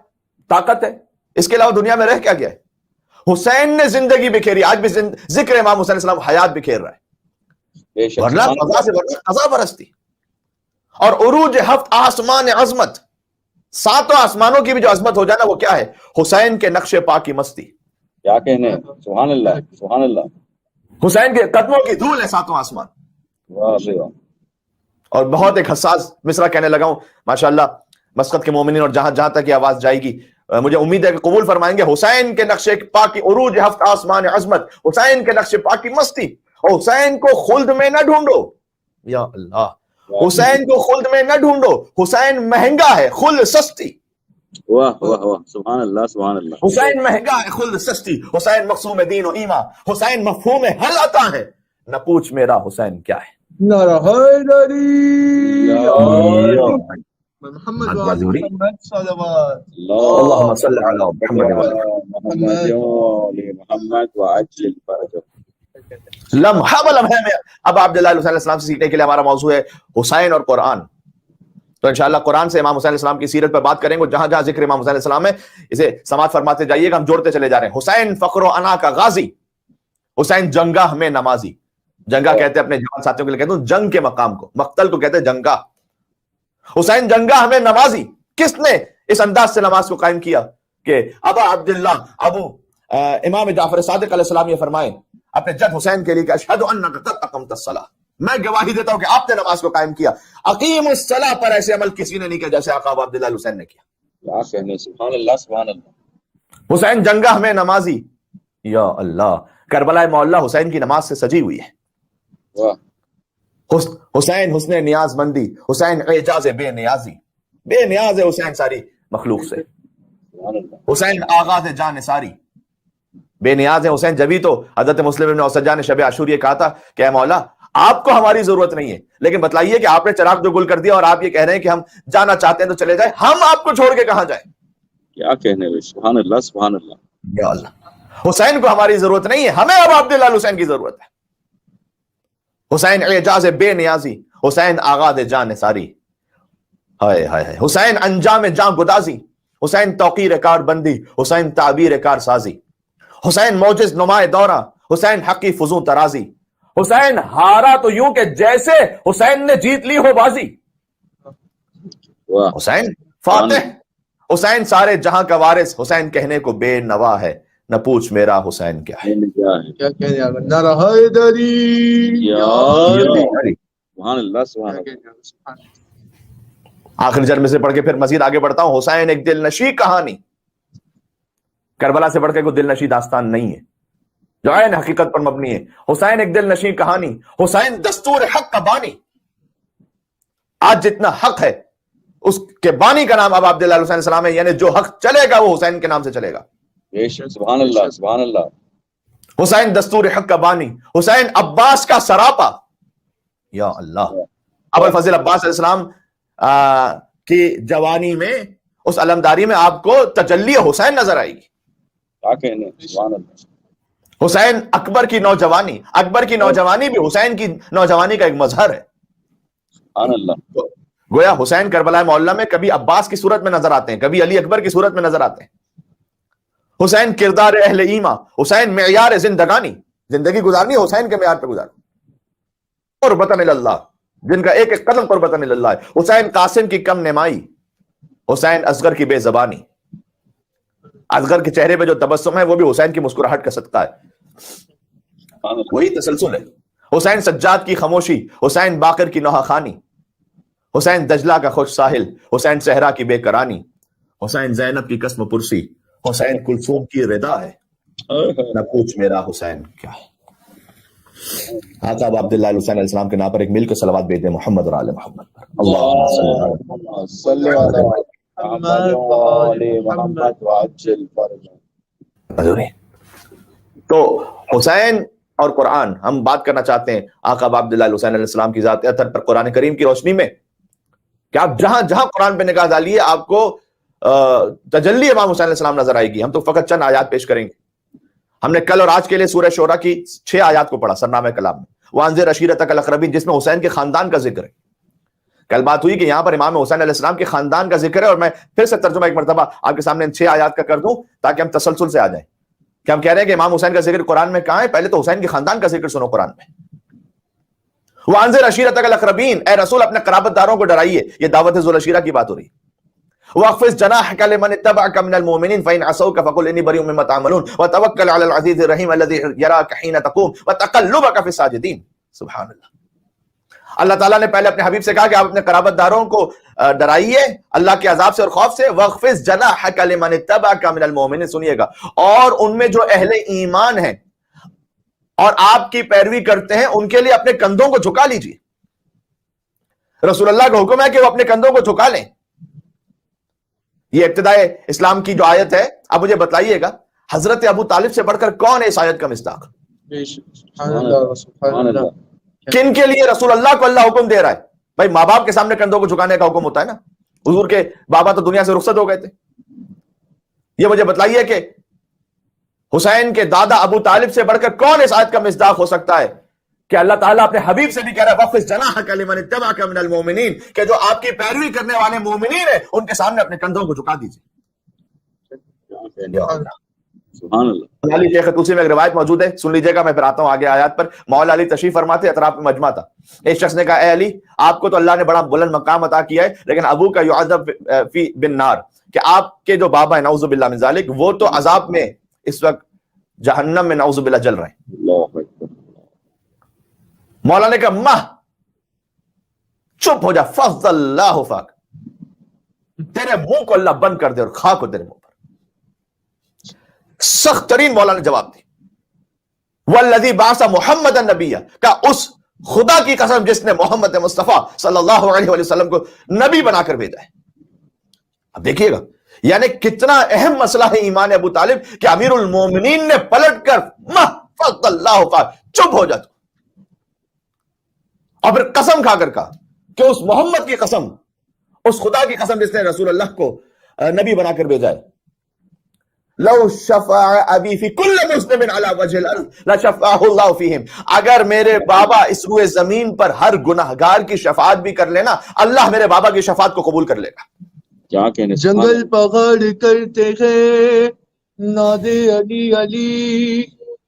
طاقت ہے؟ اس کے علاوہ دنیا میں رہ کیا گیا ہے؟ حسین نے زندگی بکھیری. آج بھی ذکر امام حسین علیہ السلام حیات بکھیر رہا ہے، ورنہ قضا سے ورنہ قضا برستی. اور عروج ہفت آسمان عظمت، ساتوں آسمانوں کی بھی جو عظمت ہو جائے نا، وہ کیا ہے؟ حسین کے نقش پا کی مستی. کیا کہنے، سبحان اللہ سبحان اللہ. حسین کے قدموں کی دھول ہے ساتوں آسمان. واہ بھائی واہ. اور بہت ایک حساس مصرع کہنے لگا ہوں ماشاءاللہ، مسقط کے مومنین، اور جہاں جہاں تک یہ آواز جائے گی مجھے امید ہے کہ قبول فرمائیں گے. حسین کے نقش پا کی عروج ہفت آسمان عظمت، حسین کے نقش پا کی مستی. اور حسین کو خلد میں نہ ڈھونڈو. یا اللہ. حسین کو خلد میں نہ ڈھونڈو، حسین مہنگا ہے، خلد سستی. واہ واہ واہ سبحان اللہ سبحان اللہ. حسین مہنگا ہے، خلد سستی. حسین مقسوم دین و ایمان، حسین مفہوم حل عطا ہے، نہ پوچھ میرا حسین کیا ہے. نعرہ حیدری یا محمد محمد صلوات. اللہم صل علی محمد محمد محمد وعجل فرجہ. لمحہ بلمحہ میں. اب عبداللہ حسین علیہ السلام سے سیکھنے کے لیے ہمارا موضوع ہے حسین اور قرآن. تو انشاءاللہ قرآن سے امام حسین علیہ السلام کی سیرت پر بات کریں گے. جہاں جہاں ذکر امام حسین علیہ السلام ہے اسے سماعت فرماتے جائیے گا، ہم جوڑتے چلے جا رہے ہیں. حسین فخر و انا کا غازی، حسین جنگاہ میں نمازی. جنگاہ کہتے ہیں اپنے جوان ساتھیوں کے لیے، کہتے ہیں جنگ کے مقام کو، مقتل کو کہتے ہیں جنگاہ. حسین جنگاہ میں نمازی. کس نے اس انداز سے نماز کو قائم کیا کہ ابا عبداللہ، ابو امام جعفر صادق علیہ السلام یہ فرمائے اپنے جد حسین کے لیے کہ اشہد انک قد اقمت الصلاۃ، میں گواہی دیتا ہوں کہ آپ نے نماز کو قائم کیا. اقیم الصلاۃ پر ایسے عمل کسی نے نہیں کیا جیسے آقا عبداللہ حسین نے کیا. کیا کہنے، سبحان اللہ سبحان اللہ. حسین جنگاہ میں نمازی. یا اللہ. کربلا معلیٰ حسین کی نماز سے سجی ہوئی ہے. واہ. حسین حسن نیاز مندی، حسین اعجاز بے نیازی. بے نیاز ہے حسین ساری مخلوق سے. سبحان اللہ. حسین آغاز جان ساری، بے نیاز ہے حسین. جبھی تو حضرت مسلم بن اوسجا نے شب عاشور یہ کہا تھا کہ اے مولا آپ کو ہماری ضرورت نہیں ہے، لیکن بتلائیے کہ آپ نے چراغ جو گل کر دیا اور آپ یہ کہہ رہے ہیں کہ ہم جانا چاہتے ہیں تو چلے جائیں، ہم آپ کو چھوڑ کے کہاں جائیں. کیا کہنے، سبحان اللہ سبحان اللہ. یا اللہ. حسین کو ہماری ضرورت نہیں ہے، ہمیں اب عبداللہ حسین کی ضرورت ہے. حسین اعجاز بے نیازی، حسین آغاز جان ساری. ہائے ہائے ہائے. حسین انجام جان گدازی، حسین توقیر کار بندی، حسین تعبیر کار سازی. حسین موجز نمائے دورہ، حسین حقی فزوں ترازی. حسین ہارا تو یوں کہ جیسے حسین نے جیت لی ہو بازی. واہ. حسین فاتح، حسین سارے جہاں کا وارث. حسین کہنے کو بے نوا ہے، نہ پوچھ میرا حسین کیا ہے. کیا ہے. کیا کہنے آگا. نعرہ حیدری یا علی. سبحان اللہ سبحان اللہ. آخری جرم سے پڑھ کے پھر مزید آگے بڑھتا ہوں. حسین ایک دل نشی کہانی. کربلا سے بڑھ کے کوئی دل نشی داستان نہیں ہے جو عین حقیقت پر مبنی ہے. حسین ایک دل نشی کہانی، حسین دستور حق کا بانی. آج جتنا حق ہے اس کے بانی کا نام اب عبداللہ حسین علیہ السلام ہے، یعنی جو حق چلے گا وہ حسین کے نام سے چلے گا. بے شک، سبحان اللہ سبحان اللہ. حسین دستور حق کا بانی، حسین عباس کا سراپا. یا اللہ، ابو الفضل عباس علیہ السلام کی جوانی میں اس علمداری میں آپ کو تجلی حسین نظر آئے گی. کیا کہنے، سبحان اللہ. حسین اکبر کی نوجوانی، اکبر کی نوجوانی بھی حسین کی نوجوانی کا ایک مظہر ہے. سبحان اللہ. گویا حسین کربلا معلیٰ میں کبھی عباس کی صورت میں نظر آتے ہیں، کبھی علی اکبر کی صورت میں نظر آتے ہیں. حسین کردار اہل ایمان، حسین معیار زندگانی، زندگی گزارنی حسین کے معیار پہ گزار. قربتاً اللہ، جن کا ایک ایک قدم قربتاً اللہ ہے. حسین قاسم کی کم نمائی، حسین اصغر کی بے زبانی. اصغر کے چہرے پہ جو تبسم ہے وہ بھی حسین کی مسکراہٹ کا صدقہ ہے. وہی تسلسل ہے. حسین سجاد کی خاموشی، حسین باقر کی نوحہ خانی، حسین دجلہ کا خوش ساحل، حسین صحرا کی بے کرانی، حسین زینب کی قسم پرسی، حسین کلثوم کی ردا ہے. نہ پوچھ میرا حسین کیا ہے. آقا اب عبداللہ حسین علیہ السلام کے نام پر ایک مل کے صلوات بھیج دیں محمد اور آل محمد پر. اللہم صلی علی محمد وآل محمد وعجل فرجہ. تو حسین اور قرآن، ہم بات کرنا چاہتے ہیں آقا اب عبداللہ حسین علیہ السلام کی ذات اطہر پر قرآن کریم کی روشنی میں کہ آپ جہاں جہاں قرآن پہ نگاہ ڈالیے آپ کو تجلی امام حسین علیہ السلام نظر آئے گی. ہم تو فقط چند آیات پیش کریں گے. ہم نے کل اور آج کے لیے سورہ شورا کی 6 آیات کو پڑھا سرنامہ کلام میں، وانذر عشیرتک الاقربین، جس میں حسین کے خاندان کا ذکر ہے. کل بات ہوئی کہ یہاں پر امام حسین علیہ السلام کے خاندان کا ذکر ہے، اور میں پھر سے ترجمہ ایک مرتبہ آپ کے سامنے ان 6 آیات کا کر دوں تاکہ ہم تسلسل سے آ جائیں کہ ہم کہہ رہے ہیں کہ امام حسین کا ذکر قرآن میں کہاں ہے. پہلے تو حسین کے خاندان کا ذکر سنو قرآن میں. وانذر عشیرتک الاقربین، اے رسول اپنے قرابت داروں کو ڈرائیے. یہ دعوت ذو العشیرہ کی بات ہو رہی ہے. واخفض جناحك لمن اتبعك من المؤمنين فإن عصوك فقل إني بريء مما تعملون وتوكل على العزيز الرحيم الذي يراك حين تقوم وتقلبك في الساجدين. سبحان اللہ. اللہ تعالیٰ نے پہلے اپنے حبیب سے کہا کہ آپ اپنے قرابت داروں کو ڈرائیے اللہ کے عذاب سے اور خوف سے. واخفض جناحك لمن اتبعك من المؤمنين، سنیے گا، اور ان میں جو اہل ایمان ہیں اور آپ کی پیروی کرتے ہیں ان کے لیے اپنے کندھوں کو جھکا لیجیے. رسول اللہ کا حکم ہے کہ وہ اپنے کندھوں کو جھکا لیں. یہ ابتدائے اسلام کی جو آیت ہے. اب مجھے بتلائیے گا حضرت ابو طالب سے بڑھ کر کون ہے اس آیت کا مصداق؟ کن کے لیے رسول اللہ کو اللہ حکم دے رہا ہے؟ بھائی ماں باپ کے سامنے کندھوں کو جھکانے کا حکم ہوتا ہے نا. حضور کے بابا تو دنیا سے رخصت ہو گئے تھے. یہ مجھے بتلائیے کہ حسین کے دادا ابو طالب سے بڑھ کر کون اس آیت کا مصداق ہو سکتا ہے کہ اللہ تعالیٰ اپنے حبیب سے بھی کہہ رہا ہے واخفض جناحك لمن اتبعك من المؤمنین، کہ جو آپ کی پیروی کرنے والے مومنین ہیں ان کے سامنے اپنے کندھوں کو جھکا دیجیے. سبحان اللہ. علی شیخ طوسی میں ایک روایت موجود ہے، سن لیجیے گا، میں پھر آتا ہوں آگے آیات پر. مولا علی تشریف فرماتے، اطراف میں مجمع تھا. ایک شخص نے کہا اے علی، آپ کو تو اللہ نے بڑا بلند مقام عطا کیا ہے، لیکن ابو کا یعذب فی بالنار، کہ آپ کے جو بابا ہیں نعوذ باللہ من ذالک وہ تو عذاب میں اس وقت جہنم میں نعوذ باللہ جل رہے ہیں. اللہ اکبر. مولا نے کہا ماہ چپ ہو جا، فضل اللہ فاک، تیرے منہ کو اللہ بند کر دے اور خاک ہو تیرے منہ پر. سخت ترین مولا نے جواب دی. والذی بعث محمد النبی، کا اس خدا کی قسم جس نے محمد مصطفیٰ صلی اللہ علیہ وسلم کو نبی بنا کر بھیجا ہے. اب دیکھیے گا یعنی کتنا اہم مسئلہ ہے ایمان ابو طالب کہ امیر المومنین نے پلٹ کر ماہ فضل اللہ فاک، چپ ہو جا تو، اور پھر قسم کھا کر کہا کہ اس محمد کی قسم، اس خدا کی قسم جس نے رسول اللہ کو نبی بنا کر بھیجا ہے، لو شفع ابی فی کل مسلم علی وجہ الارض لشفعہ اللہ فیہم، اگر میرے بابا اس روئے زمین پر ہر گناہگار کی شفاعت بھی کر لینا، اللہ میرے بابا کی شفاعت کو قبول کر لے گا. کیا کہنے. جنگل پہاڑ کرتے ہیں ناد علی علی،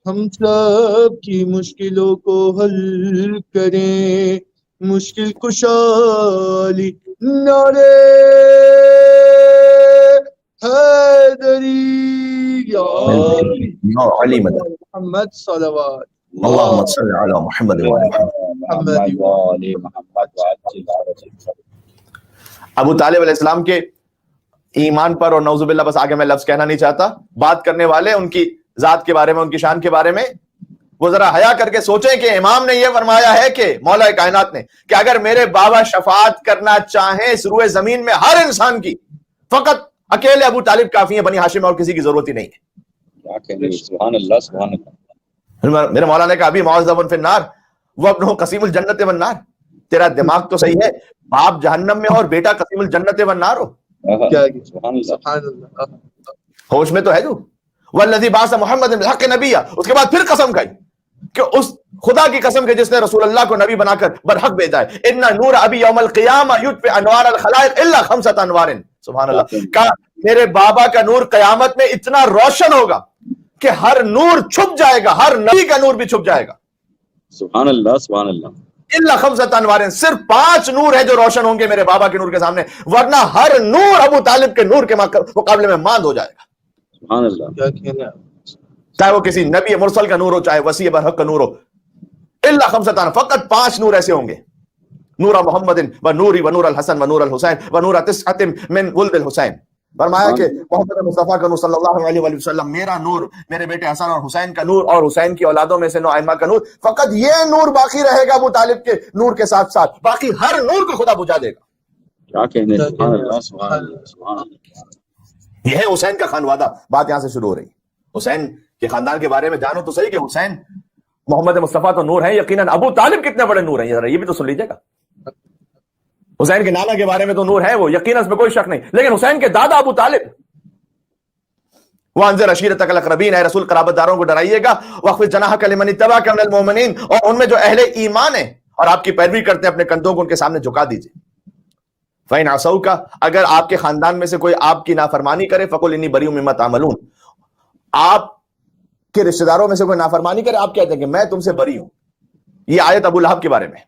ہم سب کی مشکلوں کو حل کریں، مشکل کشا علی، نعرے حیدری یا علی مدد محمد صلوات. اللہم صلی علی محمد وعلی محمد وعجل فرجہ. ابو طالب علیہ السلام کے ایمان پر، اور نعوذ باللہ بس آگے میں لفظ کہنا نہیں چاہتا، بات کرنے والے ان کی ذات کے بارے میں، ان کی شان کے بارے میں وہ ذرا حیا کر کے سوچیں کہ امام نے یہ فرمایا ہے کہ مولا کائنات نے کہ اگر میرے بابا شفاعت کرنا چاہیں اس روئے زمین میں ہر انسان کی، فقط اکیلے ابو طالب کافی ہیں، بنی ہاشم اور کسی کی ضرورت ہی نہیں ہے. کیا کہنے، سبحان اللہ سبحان اللہ. میرے مولا نے کہا ابھی معذب فی النار وہ اپنو قسیم الجنت والنار. تیرا دماغ تو صحیح ہے، باپ جہنم میں ہو اور بیٹا قسیم الجنت والنار ہو. کیا سبحان اللہ. سبحان اللہ. ہوش میں تو ہے تو. والذی بعث محمد بالحق نبیا، اس کے بعد پھر قسم کھائی کہ اس خدا کی قسم کہ جس نے رسول اللہ کو نبی بنا کر برحق بھیجا ہے. ان نور ابی یوم القیامہ یطفئ انوار الخلائق الا خمسۃ انوار. سبحان اللہ. کہا میرے بابا کا نور قیامت میں اتنا روشن ہوگا کہ ہر نور چھپ جائے گا، ہر نبی کا نور بھی چھپ جائے گا. سبحان اللہ سبحان اللہ. الا خمسۃ انوار، صرف 5 نور ہے جو روشن ہوں گے میرے بابا کے نور کے سامنے، ورنہ ہر نور ابو طالب کے نور کے مقابلے میں ماند ہو جائے گا. سبحان اللہ. کیا کہنا ہے. چاہے وہ کسی نبی مرسل کا نور ہو، چاہے وسیع برحق کا نور ہو. الا خمسۃ، فقط 5 نور ایسے ہوں گے. نور محمد و نوری و نور الحسن و نور الحسین و نور تسعۃ من ولد الحسین. فرمایا کہ محمد مصطفیٰ کا نور صلی اللہ علیہ وآلہ وسلم، میرا نور، میرے بیٹے حسن اور حسین کا نور، اور حسین کی اولادوں میں سے 9 ائمہ کا نور. فقط یہ نور باقی رہے گا ابو طالب کے نور کے ساتھ ساتھ، باقی ہر نور کو خدا بجھا دے گا. کیا کہنے، سبحان اللہ سبحان اللہ سبحان اللہ. یہ ہے حسین کا خانوادہ. بات یہاں سے شروع ہو رہی. حسین کے خاندان کے بارے میں جانو تو صحیح کہ حسین محمد مصطفیٰ تو نور ہیں یقیناً، ابو طالب کتنے بڑے نور ہیں یہ بھی تو سن لیجیے گا. حسین کے نانا کے بارے میں تو نور ہے وہ یقیناً، اس میں کوئی شک نہیں، لیکن حسین کے دادا ابو طالب. وانذر عشیرتک الاقربین، اے رسول قرابت داروں کو ڈرائیے گا. واخفض جناحک لمن اتبعک من المؤمنین، اور ان میں جو اہل ایمان ہیں اور آپ کی پیروی کرتے ہیں اپنے کندھوں کو ان کے سامنے جھکا دیجیے. فإن عصوک، اگر آپ کے خاندان میں سے کوئی آپ کی نافرمانی کرے، فقل انی بریء مما تعملون، آپ کے رشتہ داروں میں سے کوئی نافرمانی کرے، آپ کہتے ہیں کہ میں تم سے بری ہوں. یہ آیت ابو لہب کے بارے میں،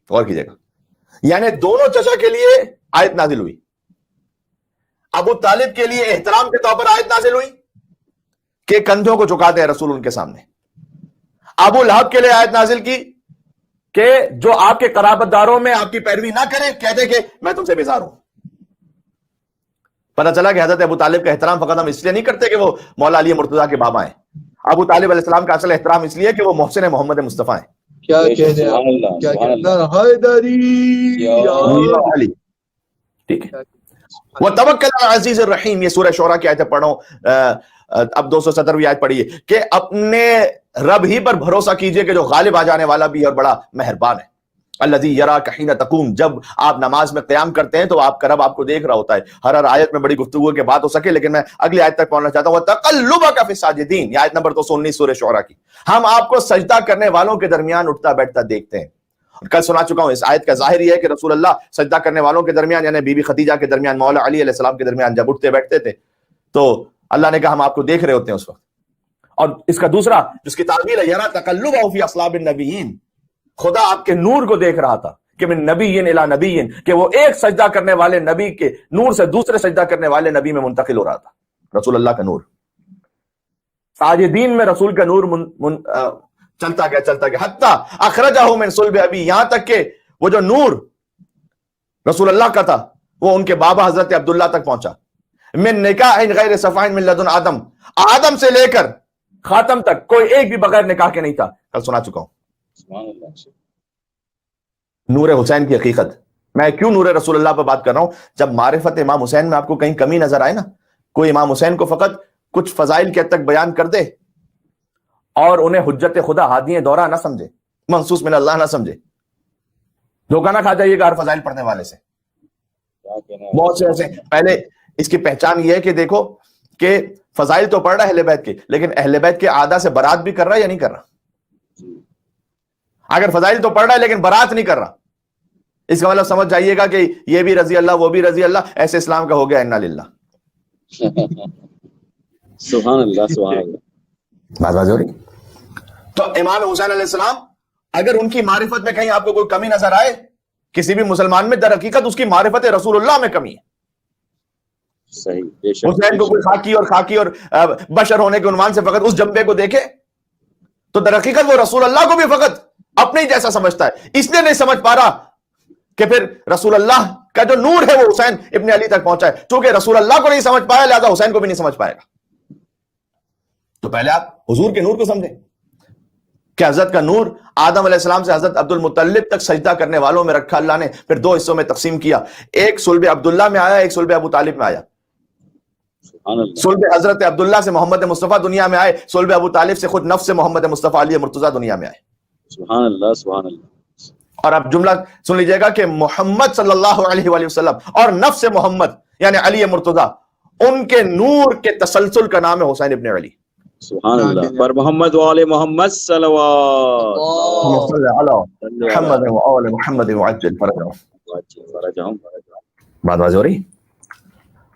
غور کیجیے گا. یعنی دونوں چچا کے لیے آیت نازل ہوئی. ابو طالب کے لیے احترام کے طور پر آیت نازل ہوئی کہ کندھوں کو جھکا دیں رسول ان کے سامنے. ابو لہب کے لیے آیت نازل کی کہ جو آپ کے قرابت داروں میں آپ کی پیروی نہ کرے، کہتے کہ میں تم سے بیزار ہوں. پتہ چلا کہ حضرت ابو طالب کا احترام فقط ہم اس لیے نہیں کرتے کہ وہ مولا علی مرتضیٰ کے بابا ہیں. ابو طالب علیہ السلام کا اصل احترام اس لیے کہ وہ محسن محمد مصطفیٰ ہیں. کیا کہنا ہے. کیا کہنا حیدری علی. ٹھیک ہے. وتوکل علی العزیز الرحیم، یہ سورہ شعراء کی آیتیں پڑھو. اب 270ویں آیت پڑھیے کہ اپنے رب ہی پر بھروسہ کیجئے کہ جو غالب آ جانے والا بھی ہے اور بڑا مہربان ہے. الذی یراک حین تقوم، جب آپ نماز میں قیام کرتے ہیں تو آپ کا رب آپ کو دیکھ رہا ہوتا ہے. ہر آیت میں بڑی گفتگو کے بات ہو سکے، لیکن میں اگلی آیت تک پہنچنا چاہتا ہوں. وتقلبک فی الساجدین، یہ آیت نمبر 219 سورہ شعراء کی. ہم آپ کو سجدہ کرنے والوں کے درمیان اٹھتا بیٹھتا دیکھتے ہیں. کل سنا چکا ہوں اس آیت کا ظاہر یہ ہے کہ رسول اللہ سجدہ کرنے والوں کے درمیان، یعنی بی بی خدیجہ کے درمیان، مولا علی علیہ السلام کے درمیان جب اٹھتے بیٹھتے تھے تو اللہ نے کہا ہم آپ کو دیکھ رہے ہوتے ہیں اس وقت. اور اس کا دوسرا جس کی تعبیر ہے یرا تقلبہ فی اصلاب النبیین، خدا آپ کے نور کو دیکھ رہا تھا کہ من نبی الی نبی، کہ وہ ایک سجدہ کرنے والے نبی کے نور سے دوسرے سجدہ کرنے والے نبی میں منتقل ہو رہا تھا. رسول اللہ کا نور ساجدین میں، رسول کا نور چلتا گیا حتی اخرجہ من صلب ابی، یہاں تک کہ وہ جو نور رسول اللہ کا تھا وہ ان کے بابا حضرت عبداللہ تک پہنچا. من نکاح غیر صفاء من لدن آدم، آدم سے لے کر خاتم تک کوئی ایک بھی بغیر نکاح کے نہیں تھا. کل سنا چکا ہوں. سبحان اللہ. نور حسین کی حقیقت. میں کیوں نور رسول اللہ پہ بات کر رہا ہوں؟ جب معرفت امام حسین میں آپ کو کہیں کمی نظر آئے نا، کوئی امام حسین کو فقط کچھ فضائل کے حد تک بیان کر دے اور انہیں حجت خدا ہادی دورہ نہ سمجھے، منصوص من اللہ نہ سمجھے، دھوکہ نہ کھا جائیے گا ہر فضائل پڑھنے والے سے. بہت سے ایسے. پہلے اس کی پہچان یہ ہے کہ دیکھو کہ فضائل تو پڑھ رہا ہے اہل بیت کے، لیکن اہل بیت کے عادہ سے برات بھی کر رہا ہے یا نہیں کر رہا؟ اگر فضائل تو پڑھ رہا ہے لیکن برات نہیں کر رہا، اس کا مطلب سمجھ جائیے گا کہ یہ بھی رضی اللہ وہ بھی رضی اللہ، ایسے اسلام کا ہو گیا انا للہ. سبحان اللہ سبحان اللہ. بات ہو رہی. تو امام حسین علیہ السلام اگر ان کی معرفت میں کہیں آپ کو کوئی کمی نظر آئے کسی بھی مسلمان میں، در حقیقت اس کی معرفت رسول اللہ میں کمی ہے. صحیح. بے شک. حسین کو کوئی خاکی اور بشر ہونے کے عنوان سے فقط اس جنبے کو دیکھے تو در حقیقت وہ رسول اللہ کو بھی فقط اپنے ہی جیسا سمجھتا ہے. اس لیے نہیں سمجھ پا رہا کہ پھر رسول اللہ کا جو نور ہے وہ حسین ابن علی تک پہنچا ہے. چونکہ رسول اللہ کو نہیں سمجھ پایا لہذا حسین کو بھی نہیں سمجھ پائے گا. تو پہلے آپ حضور کے نور کو سمجھیں. کہ حضرت کا نور آدم علیہ السلام سے حضرت عبد المطلب تک سجدہ کرنے والوں میں رکھا اللہ نے، پھر دو حصوں میں تقسیم کیا، ایک صلب عبداللہ میں آیا، ایک صلب ابو طالب میں آیا۔ صلب حضرت عبداللہ سے محمد مصطفیٰ دنیا میں آئے، صلب ابو طالب سے خود نفس محمد مصطفیٰ علی مرتضیٰ دنیا میں آئے۔ سبحان اللہ سبحان اللہ۔ اور اب جملہ سن لیجئے گا کہ محمد صلی اللہ علیہ وآلہ وسلم اور نفس محمد یعنی علی مرتضیٰ، ان کے نور کے تسلسل کا نام ہے حسین ابن علی۔ سبحان اللہ۔ پر محمد وآل محمد صلوات محمد وآل محمد وعجل فرجہم۔ بات واضح ہو رہی؟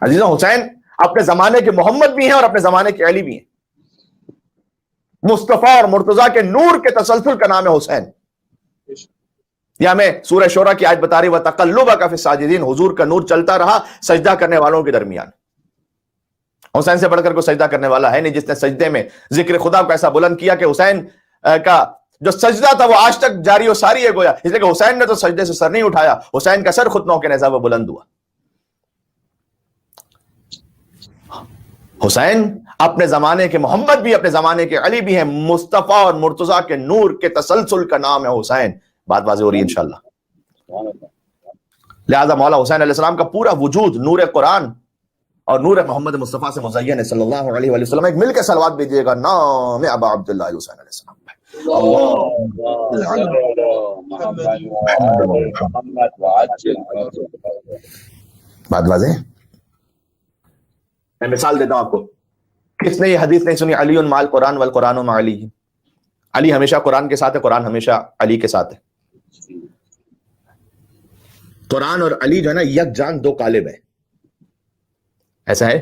عزیزوں، حسین اپنے زمانے کے محمد بھی ہیں اور اپنے زمانے کے علی بھی ہیں۔ مصطفیٰ اور مرتضیٰ کے نور کے تسلسل کا نام ہے حسین۔ یا میں سورہ شورى کی آیت بتا رہی وَتَقَلُّبَكَ فِي السَّاجِدِينَ، حضور کا نور چلتا رہا سجدہ کرنے والوں کے درمیان۔ حسین سے بڑھ کر کوئی سجدہ کرنے والا ہے نہیں، جس نے سجدے میں ذکر خدا کو ایسا بلند کیا کہ حسین کا جو سجدہ تھا وہ آج تک جاری و ساری ہے گویا، اس لیے کہ حسین نے تو سجدے سے سر نہیں اٹھایا، حسین کا سر خطنوں کے نیزہ وہ بلند ہوا۔ حسین اپنے زمانے کے محمد بھی، اپنے زمانے کے علی بھی ہیں۔ مصطفیٰ اور مرتضیٰ کے نور کے تسلسل کا نام ہے حسین۔ بات واضح ہو رہی ہے انشاءاللہ۔ لہذا مولا حسین علیہ السلام کا پورا وجود نور قرآن اور نور محمد مصطفیٰ سے مزین ہے صلی اللہ علیہ وآلہ وسلم۔ ایک مل کے صلوات بھیجیے گا نام ابا عبداللہ حسین علیہ السلام۔ بات واضح؟ میں مثال دیتا ہوں آپ کو، کس نے یہ حدیث نہیں سنی علی مع القرآن والقرآن مع علی؟ علی ہمیشہ قرآن کے ساتھ ہے، قرآن ہمیشہ علی کے ساتھ ہے۔ قرآن اور علی جو ہے نا یک جان دو قالب ہیں، ایسا ہے؟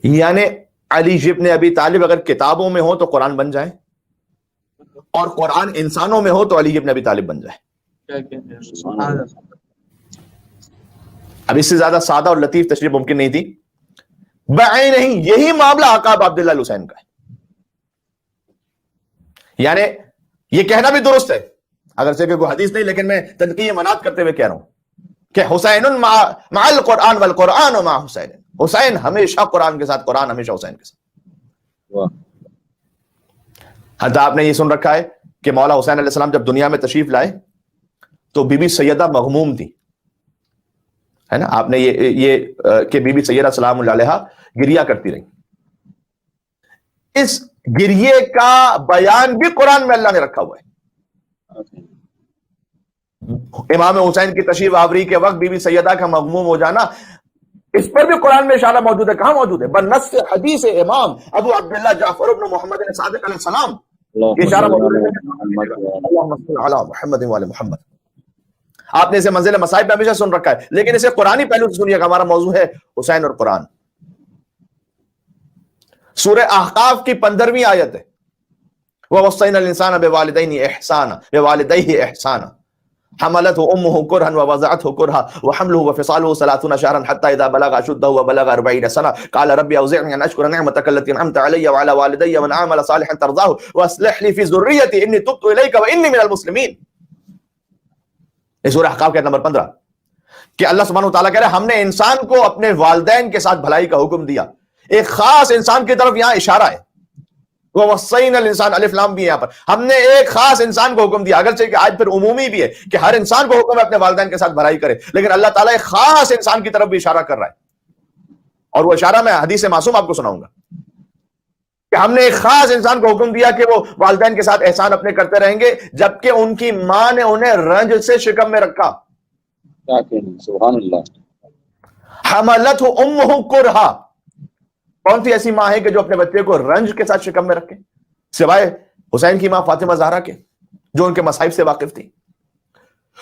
یعنی علی ابن ابی طالب اگر کتابوں میں ہو تو قرآن بن جائے، اور قرآن انسانوں میں ہو تو علی ابن ابی طالب بن جائے۔ اب اس سے زیادہ سادہ اور لطیف تشریح ممکن نہیں تھی۔ بعین نہیں، یہی معاملہ آقا عبداللہ حسین کا ہے۔ یعنی یہ کہنا بھی درست ہے، اگرچہ کہ کوئی حدیث نہیں، لیکن میں تنقیح منات کرتے ہوئے کہہ رہا ہوں کہ حسین مع القرآن والقرآن مع حسین، حسین ہمیشہ قرآن کے ساتھ، قرآن ہمیشہ حسین کے ساتھ۔ حتی آپ نے یہ سن رکھا ہے کہ مولا حسین علیہ السلام جب دنیا میں تشریف لائے تو بی بی سیدہ مغموم تھی، ہے نا؟ آپ نے یہ کہ بی بی سیدہ سلام اللہ علیہا گریا کرتی رہی۔ اس گریے کا بیان بھی قرآن میں اللہ نے رکھا ہوا ہے۔ امام حسین کی تشریف آوری کے وقت بی بی سیدہ کا مغموم ہو جانا، اس پر بھی قرآن میں اشارہ موجود ہے۔ کہاں موجود ہے؟ بنص حدیث امام ابو عبداللہ جعفر بن محمد صادق علیہ السلام، یہ اشارہ موجود ہے۔ اللہم صل علی محمد وعلی محمد۔ آپ نے اسے منزل مصائب میں ہمیشہ سن رکھا ہے، لیکن اسے قرآنی پہلو سے سنیے گا۔ ہمارا موضوع ہے حسین اور قرآن۔ سورہ احقاف کی 15ویں آیت ہے، وَوَصَّيْنَا الْإِنسَانَ بِوَالِدَيْهِ إِحْسَانًا بِوَالِدَيْهِ إِحْسَانًا حَمَلَتْهُ أُمُّهُ كُرْهًا وَوَضَعَتْهُ كُرْهًا وَحَمْلُهُ وَفِصَالُهُ 30 شهرًا حَتَّى إِذَا بَلَغَ أَشُدَّهُ وَبَلَغَ 40 سنة قَالَ رَبِّ أَوْزِعْنِي أَنْ أَشْكُرَ نِعْمَتَكَ الَّتِي أَنْعَمْتَ عَلَيَّ وَعَلَى وَالِدَيَّ وَأَنْ أَعْمَلَ صَالِحًا تَرْضَاهُ وَأَصْلِحْ لِي فِي ذُرِّيَّتِي إِنِّي تُبْتُ إِلَيْكَ وَإِنِّي مِنَ الْمُسْلِمِينَ۔ یہ سورہ احقاف کا نمبر 15 کہ اللہ سبحانہ وتعالیٰ کہہ رہا ہے ہم نے انسان کو اپنے والدین کے ساتھ بھلائی کا حکم دیا۔ ایک خاص انسان کی طرف یہاں اشارہ ہے، وَوَصَّيْنَا الْإِنسَانَ الف لام بھی یہاں پر، ہم نے ایک خاص انسان کو حکم دیا، اگرچہ کہ آج پھر عمومی بھی ہے کہ ہر انسان کو حکم ہے اپنے والدین کے ساتھ بھلائی کرے، لیکن اللہ تعالیٰ ایک خاص انسان کی طرف بھی اشارہ کر رہا ہے، اور وہ اشارہ میں حدیث معصوم آپ کو سناؤں گا کہ ہم نے ایک خاص انسان کو حکم دیا کہ وہ والدین کے ساتھ احسان اپنے کرتے رہیں گے جبکہ ان کی ماں نے انہیں رنج سے شکم میں رکھا۔ سبحان اللہ۔ حملتہ امہ کرہا، کون سی ایسی ماں ہے کہ جو اپنے بچے کو رنج کے ساتھ شکم میں رکھے سوائے حسین کی ماں فاطمہ زہرا کے جو ان کے مصائب سے واقف تھی۔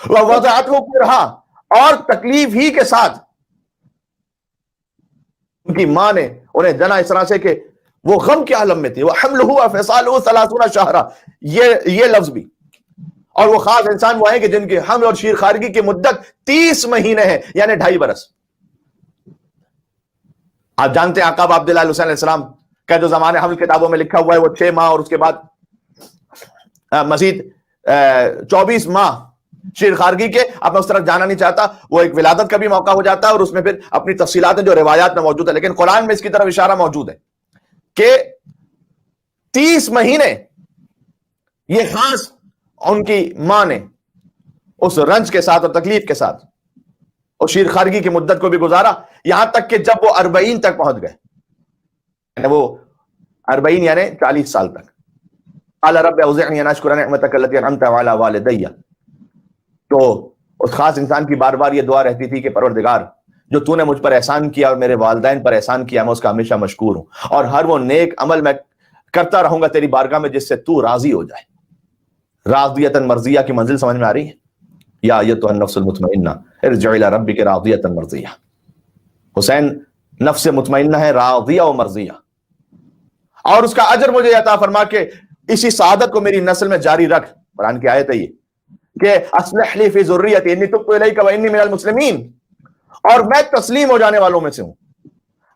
ووضعتہ کرہا، اور تکلیف ہی کے ساتھ ان کی ماں نے انہیں جنا اس طرح سے کہ وہ غم کے عالم میں تھی۔ وحملہ وفصالہ 30 شہرا، یہ لفظ بھی، اور وہ خاص انسان وہ ہیں کہ جن کے حمل اور شیر خارگی کی مدت 30 مہینے ہے، یعنی 2.5 برس۔ آپ جانتے ہیں آقا عبداللہ حسین علیہ السلام کا جو زمانے حمل کتابوں میں لکھا ہوا ہے وہ 6 ماہ اور اس کے بعد مزید 24 ماہ شیر خارگی کے۔ اب میں اس طرف جانا نہیں چاہتا، وہ ایک ولادت کا بھی موقع ہو جاتا ہے اور اس میں پھر اپنی تفصیلات ہیں جو روایات میں موجود ہے، لیکن قرآن میں اس کی طرف اشارہ موجود ہے کہ 30 مہینے یہ خاص ان کی ماں نے اس رنج کے ساتھ اور تکلیف کے ساتھ اور شیر خارگی کی مدت کو بھی گزارا، یہاں تک کہ جب وہ 40 تک پہنچ گئے، وہ 40 یعنی 40 سال تک، قال رب اوزعنی ان اشکر نعمتک التی انعمت علی والدی، تو اس خاص انسان کی بار بار یہ دعا رہتی تھی کہ پروردگار جو تو نے مجھ پر احسان کیا اور میرے والدین پر احسان کیا، میں اس کا ہمیشہ مشکور ہوں، اور ہر وہ نیک عمل میں کرتا رہوں گا تیری بارگاہ میں جس سے تو راضی ہو جائے۔ راضیۃ مرضیہ کی منزل سمجھ میں آ رہی ہے؟ یا ایتھا النفس المطمئنہ ارجعی الی ربک راضیۃ مرضیہ۔ حسین نفس مطمئنہ ہے، راضیہ و مرضیہ، اور اس کا اجر مجھے عطا فرما کے اسی سعادت کو میری نسل میں جاری رکھ۔ قرآن کی آیت ہے یہ کہ اصلح لی فی ذریتی انی تبت الیک وانی من المسلمین، اور میں تسلیم ہو جانے والوں میں سے ہوں۔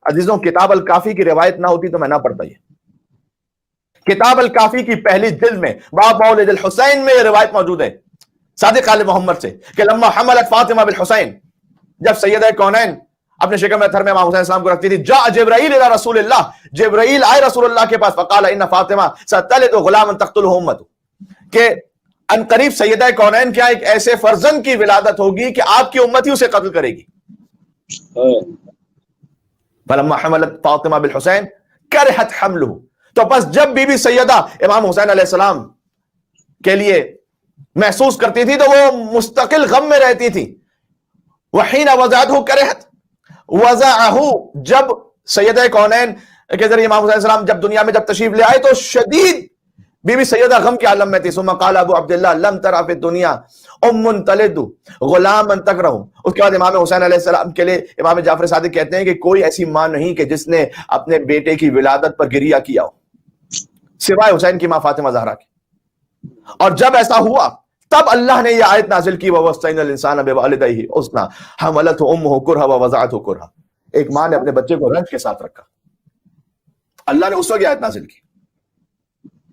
عزیزوں، کتاب الکافی کی روایت نہ ہوتی تو میں نہ پڑھتا یہ۔ کتاب الکافی کی پہلی جلد میں باب مولد الحسین میں یہ روایت موجود ہے صادق آل محمد سے کہ لما حملت فاطمہ بالحسین، جب سیدہ کونین اپنے شکم میں تھر میں امام حسین السلام کو رکھتی تھی، جاء جبرائیل الی رسول اللہ، جبرائیل آئے رسول اللہ کے پاس، فقال ان فاطمہ ستلد غلاما تقتلہ امته، کہ ان قریب سیدہ کونین کیا ایک ایسے فرزند کی ولادت ہوگی کہ آپ کی امت ہی اسے قتل کرے گی۔ فلما حملت فاطمہ بالحسین کرہت حملہ، تو بس جب بی بی سیدہ امام حسین علیہ السلام کے لیے محسوس کرتی تھی تو وہ مستقل غم میں رہتی تھی۔ وحین وضعتہ کرہت وضعہ، جب سیدہ کونین کے ذریعے امام حسین علیہ السلام جب دنیا میں جب تشریف لے آئے تو شدید بی بی سیدہ غم کے عالم میں تھی۔ ثم قال ابو عبداللہ لم ترى في الدنيا ام تلد غلاما تکرہ، اس کے بعد امام حسین علیہ السلام کے لیے امام جعفر صادق کہتے ہیں کہ کوئی ایسی ماں نہیں کہ جس نے اپنے بیٹے کی ولادت پر گریہ کیا ہو سوائے حسین کی ماں فاطمہ زہرا کی۔ اور جب ایسا ہوا تب اللہ نے یہ آیت نازل کی وَوَصَّيْنَا الْإِنسَانَ بِوَالِدَيْهِ حُسْنًا حَمَلَتْهُ أُمُّهُ كُرْهًا وَوَضَعَتْهُ كُرْهًا، ایک ماں نے اپنے بچے کو رنج کے ساتھ رکھا، اللہ نے اس وقت یہ آیت نازل کی۔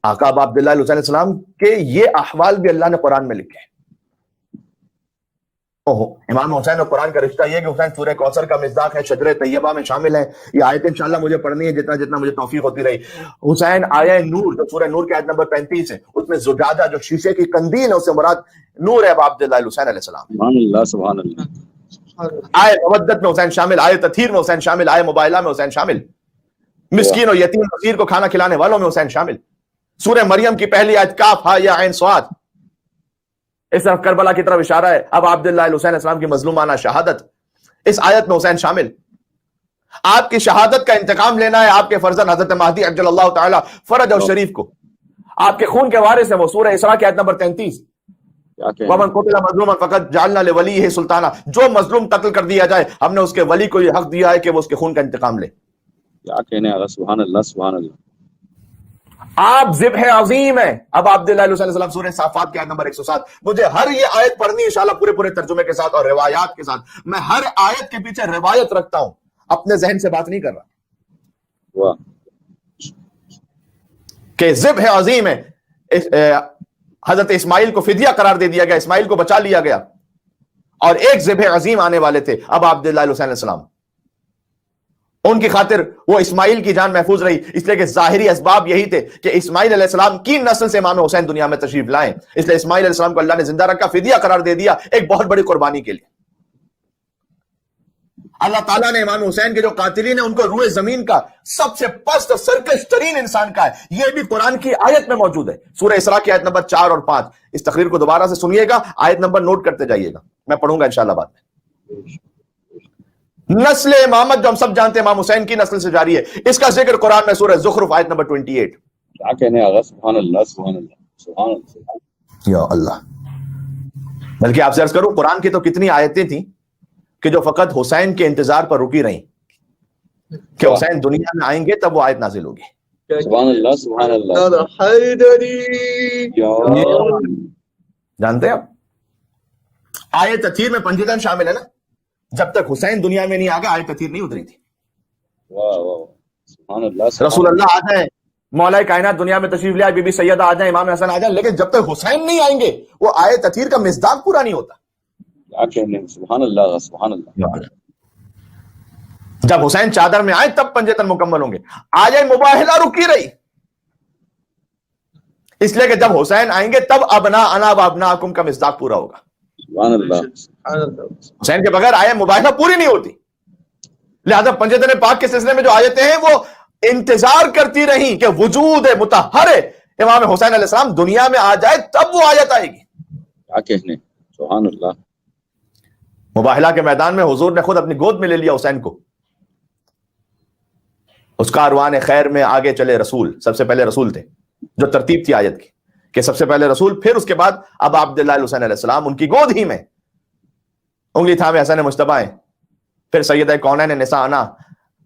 آقا ابا عبداللہ علیہ السلام کے یہ احوال بھی اللہ نے قرآن میں لکھے ہیں۔ امام حسین اور قرآن کا رشتہ یہ کہ حسین سورہ کوثر کا مصداق ہے، شجرہ طیبہ میں شامل ہے۔ یہ آیت انشاءاللہ مجھے پڑھنی ہے جتنا جتنا مجھے توفیق ہوتی رہی۔ حسین آیہ نور، جو سورہ نور کی آیت نمبر 35 ہے، اس میں زجاجہ جو شیشے کی قندیل ہے، اس سے مراد نور ہے ابا عبداللہ حسین علیہ السلام۔ سبحان اللہ سبحان اللہ۔ آیہ مودت میں حسین شامل، آیہ تطہیر میں حسین شامل، آیہ مباہلہ میں حسین شامل، مسکین اور یتیم فقیر کو کھانا کھلانے والوں میں حسین شامل۔ سورہ مریم کی پہلی آیت کاف ہا یا عین صاد، اس طرف کربلا کی طرف اشارہ ہے۔ اب عبداللہ حسین علیہ السلام کی مظلومانہ شہادت، اس آیت میں حسین شامل۔ آپ کی شہادت کا انتقام لینا ہے آپ کے فرزند حضرت مہدی عجل اللہ تعالی فرج اور شریف کو، آپ کے خون کے وارث ہیں وہ، سورہ اسراء کی آیت نمبر 33، وَمَنْ قُتِلَ مَظْلُومًا فَقَدْ جَعَلْنَا لِوَلِيِّهِ سُلْطَانًا، جو مظلوم قتل کر دیا جائے ہم نے اس کے ولی کو یہ حق دیا ہے کہ وہ اس کے خون کا انتقام لے۔ کیا کہنے آگا، سبحان اللہ سبحان اللہ۔ آپ ذبح عظیم ہیں اب عبداللہ علیہ السلام، سورہ صافات کی آیت نمبر 107۔ مجھے ہر یہ آیت پڑھنی ہے انشاءاللہ پورے ترجمے کے ساتھ اور روایات کے ساتھ۔ میں ہر آیت کے پیچھے روایت رکھتا ہوں، اپنے ذہن سے بات نہیں کر رہا، واہ، کہ ذبح عظیم ہے۔ حضرت اسماعیل کو فدیہ قرار دے دیا گیا، اسماعیل کو بچا لیا گیا، اور ایک ذبح عظیم آنے والے تھے اب عبداللہ علیہ السلام، ان کی خاطر وہ اسماعیل کی جان محفوظ رہی، اس لیے کہ ظاہری اسباب یہی تھے کہ اسماعیل علیہ السلام کی نسل سے امام حسین دنیا میں تشریف لائیں، اس لیے اسماعیل علیہ السلام کو اللہ نے زندہ رکھا، فدیہ قرار دے دیا ایک بہت بڑی قربانی کے لیے۔ اللہ تعالیٰ نے امام حسین کے جو قاتلین ہیں ان کو روئے زمین کا سب سے پست سرکش ترین انسان کا ہے، یہ بھی قرآن کی آیت میں موجود ہے، سورہ اسراء کی آیت نمبر 4 اور 5۔ اس تقریر کو دوبارہ سے سنیے گا، آیت نمبر نوٹ کرتے جائیے گا، میں پڑھوں گا انشاءاللہ بعد میں۔ نسل امامت جو ہم سب جانتے ہیں امام حسین کی نسل سے جاری ہے، اس کا ذکر قرآن میں سورہ زخرف آیت نمبر 28۔ کیا کہنے آگا، سبحان اللہ سبحان اللہ سبحان اللہ یا اللہ۔ بلکہ آپ سے عرض کروں، قرآن کی تو کتنی آیتیں تھیں کہ جو فقط حسین کے انتظار پر رکی رہیں کہ حسین دنیا میں آئیں گے تب وہ آیت نازل ہوگی۔ سبحان اللہ سبحان اللہ۔ جانتے ہیں آیت تطہیر میں پنجتن شامل ہے نا، جب تک حسین دنیا میں نہیں آ گیا آیت تطہیر نہیں اتری تھی۔ واہ واہ، سبحان اللہ۔ رسول اللہ آ جائیں، مولا کائنات دنیا میں تشریف لے آئے، بی بی سیدہ آ جائیں، امام حسن آ جائیں، لیکن جب تک حسین نہیں آئیں گے وہ آیت تطہیر کا مصداق پورا نہیں ہوتا۔ کیا کہنے، سبحان اللہ سبحان اللہ۔ جب حسین چادر میں آئے تب پنجتن مکمل ہوں گے، آ جائے مباہلہ رکی رہی، اس لیے کہ جب حسین آئیں گے تب ابنا انا و ابناکم کا مصداق پورا ہوگا. سبحان اللہ. حسین کے بغیر آیت مباحثہ پوری نہیں ہوتی. لہذا پنجتن پاک کے سلسلے میں جو آیتیں ہیں وہ انتظار کرتی رہیں کہ وجود مطہر امام حسین علیہ السلام دنیا میں آ جائے تب وہ آیت آئے گی. کیا کہنے. سبحان اللہ. مباہلہ کے میدان میں حضور نے خود اپنی گود میں لے لیا حسین کو. اس کاروان خیر میں آگے چلے رسول. سب سے پہلے رسول تھے, جو ترتیب تھی آیت کی کہ سب سے پہلے رسول, پھر اس کے بعد اب عبداللہ الحسین علیہ السلام ان کی گود ہی میں انگلی تھامے حسن مجتبی ہیں, پھر سیدہ کونین نساءنا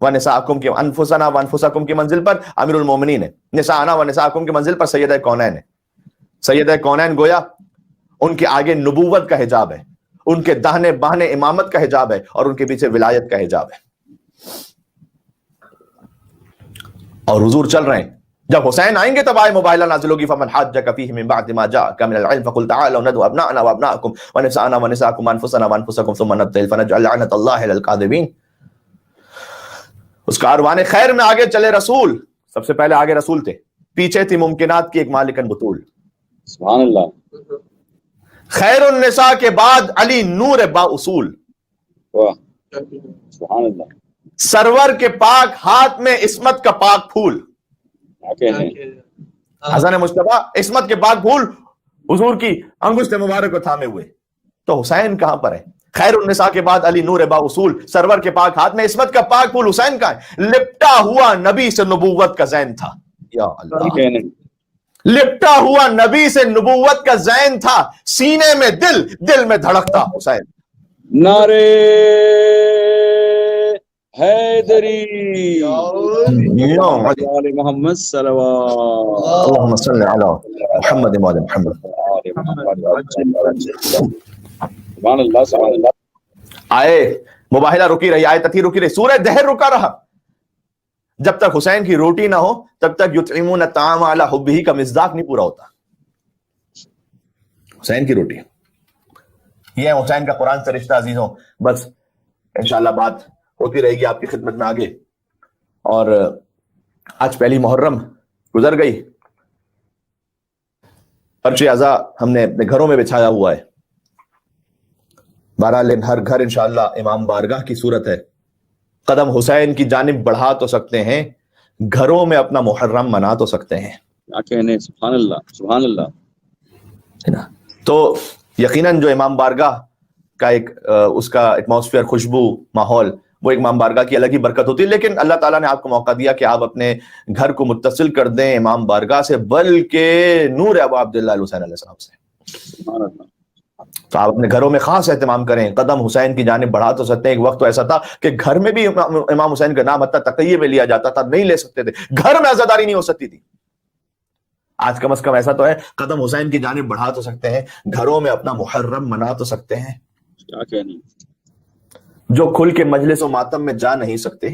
و نساءکم کی انفسنا و انفسکم کی منزل پر امیر المومنین ہے, نساءنا و نساءکم کی منزل پر سیدہ کونین ہے. سیدہ کونین گویا ان کے آگے نبوت کا حجاب ہے, ان کے داہنے باہنے امامت کا حجاب ہے, اور ان کے پیچھے ولایت کا حجاب ہے. اور حضور چل رہے ہیں. جب حسین آئیں گے تب آئے مباہلہ نازل ہوگی. فمن حاجک فیہ من بعد ما جاءک من العلم فقل تعالوا ندعو ابناءنا وابناءکم ونساءنا ونساءکم وانفسنا وانفسکم ثم نبتہل فنجعل لعنۃ اللہ علی الکاذبین. اس کاروان خیر میں آگے چلے رسول. سب سے پہلے آگے رسول تھے, پیچھے تھی ممکنات کی ایک مالکن بطول. سبحان اللہ. خیر النساء کے بعد علی نور با اصول. واہ. سبحان اللہ. سرور کے پاک ہاتھ میں عصمت کا پاک پھول. کیا کہنے. حسن مجتبی عصمت کے پاک پھول حضور کی انگشت مبارک کو تھامے ہوئے. تو حسین کہاں پر ہے؟ خیر النساء کے بعد علی نور با اصول, سرور کے پاک ہاتھ میں عصمت کا پاک پھول حسین کا ہے. لپٹا ہوا نبی سے نبوت کا زین تھا. یا اللہ, لپٹا ہوا نبی سے نبوت کا زین تھا. سینے میں دل, دل میں دھڑکتا حسین. نعرے حیدری آل محمد صلوات. اللہم صلی علی محمد و آل محمد. سبحان اللہ. سبحان اللہ. آئے مباہلہ رکی رہی, آیت تھی رکی رہی, سورہ دہر رکا رہا. جب تک حسین کی روٹی نہ ہو تب تک یطعمون الطعام علی حبہ کا مصداق نہیں پورا ہوتا. حسین کی روٹی, یہ ہے حسین کا قرآن سے رشتہ عزیزوں. بس انشاءاللہ بات ہوتی رہے گی آپ کی خدمت میں آگے. اور آج پہلی محرم گزر گئی. فرش عزا ہم نے اپنے گھروں میں بچھایا ہوا ہے. بہرحال ہر گھر انشاءاللہ امام بارگاہ کی صورت ہے. قدم حسین کی جانب بڑھا تو سکتے ہیں, گھروں میں اپنا محرم منا تو سکتے ہیں. کیا کہنے. سبحان اللہ. سبحان اللہ. تو یقیناً جو امام بارگاہ کا ایک اس کا ایٹماسفیئر, خوشبو, ماحول, وہ ایک امام بارگاہ کی الگ ہی برکت ہوتی ہے. لیکن اللہ تعالیٰ نے آپ کو موقع دیا کہ آپ اپنے گھر کو متصل کر دیں امام بارگاہ سے, بلکہ نور ابو عبداللہ الحسین علیہ السلام سے. سبحان اللہ. تو آپ اپنے گھروں میں خاص اہتمام کریں, قدم حسین کی جانب بڑھا تو سکتے ہیں. ایک وقت تو ایسا تھا کہ گھر میں بھی امام حسین کا نام حتیٰ تقیہ میں لیا جاتا تھا, نہیں لے سکتے تھے, گھر میں عزاداری نہیں ہو سکتی تھی. آج کم از کم ایسا تو ہے, قدم حسین کی جانب بڑھا تو سکتے ہیں, گھروں میں اپنا محرم منا تو سکتے ہیں. کیا کہنے. جو کھل کے مجلس و ماتم میں جا نہیں سکتے,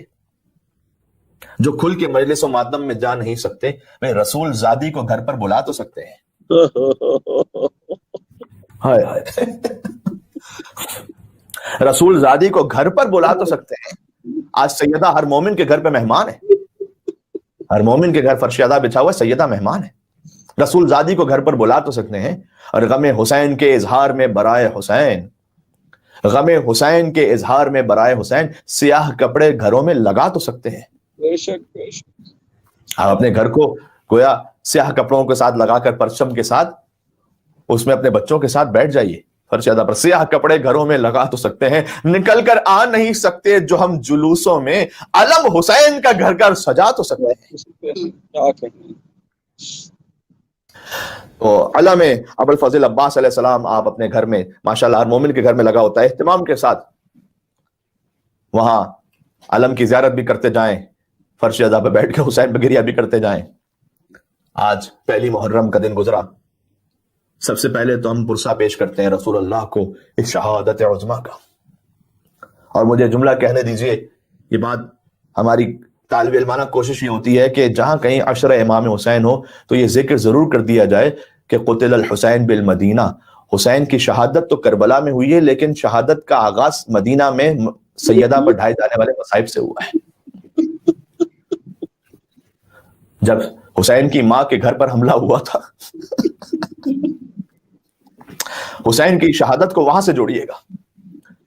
جو کھل کے مجلس و ماتم میں جا نہیں سکتے, میں رسول زادی کو گھر پر بلا تو سکتے ہیں. ہائے ہائے, رسول زادی کو گھر پر بلا تو سکتے ہیں. آج سیدہ ہر مومن کے گھر پہ مہمان ہے. ہر مومن کے گھر فرش عزا بچھا ہوا سیدہ مہمان ہے. رسول زادی کو گھر پر بلا تو سکتے ہیں, اور غم حسین کے اظہار میں برائے حسین, غم حسین کے اظہار میں برائے حسین سیاہ کپڑے گھروں میں لگا تو سکتے ہیں. بے شک. بے شک. آپ اپنے گھر کو گویا سیاہ کپڑوں کے ساتھ لگا کر, پرچم کے ساتھ, اس میں اپنے بچوں کے ساتھ بیٹھ جائیے. فرش عزا پر سیاہ کپڑے گھروں میں لگا تو سکتے ہیں, نکل کر آ نہیں سکتے جو ہم جلوسوں میں, علم حسین کا گھر گھر سجا تو سکتے ہیں. کیا کہنے. تو علم ابو الفضل عباس علیہ السلام آپ اپنے گھر میں ماشاءاللہ ہر مومن کے گھر میں لگا ہوتا ہے, اہتمام کے ساتھ وہاں علم کی زیارت بھی کرتے جائیں, فرش عزا پہ بیٹھ کے حسین پہ گریہ بھی کرتے جائیں. آج پہلی محرم کا دن گزرا. سب سے پہلے تو ہم پرسہ پیش کرتے ہیں رسول اللہ کو اس شہادت عظمیٰ کا. اور مجھے جملہ کہنے دیجئے, یہ بات ہماری طالب علمانہ کوشش یہ ہوتی ہے کہ جہاں کہیں عشر امام حسین ہو تو یہ ذکر ضرور کر دیا جائے کہ قتل الحسین بالمدینہ. حسین کی شہادت تو کربلا میں ہوئی ہے, لیکن شہادت کا آغاز مدینہ میں سیدہ پر ڈھائے جانے والے مصائب سے ہوا ہے. جب حسین کی ماں کے گھر پر حملہ ہوا تھا، حسین کی شہادت کو وہاں سے جوڑیے گا.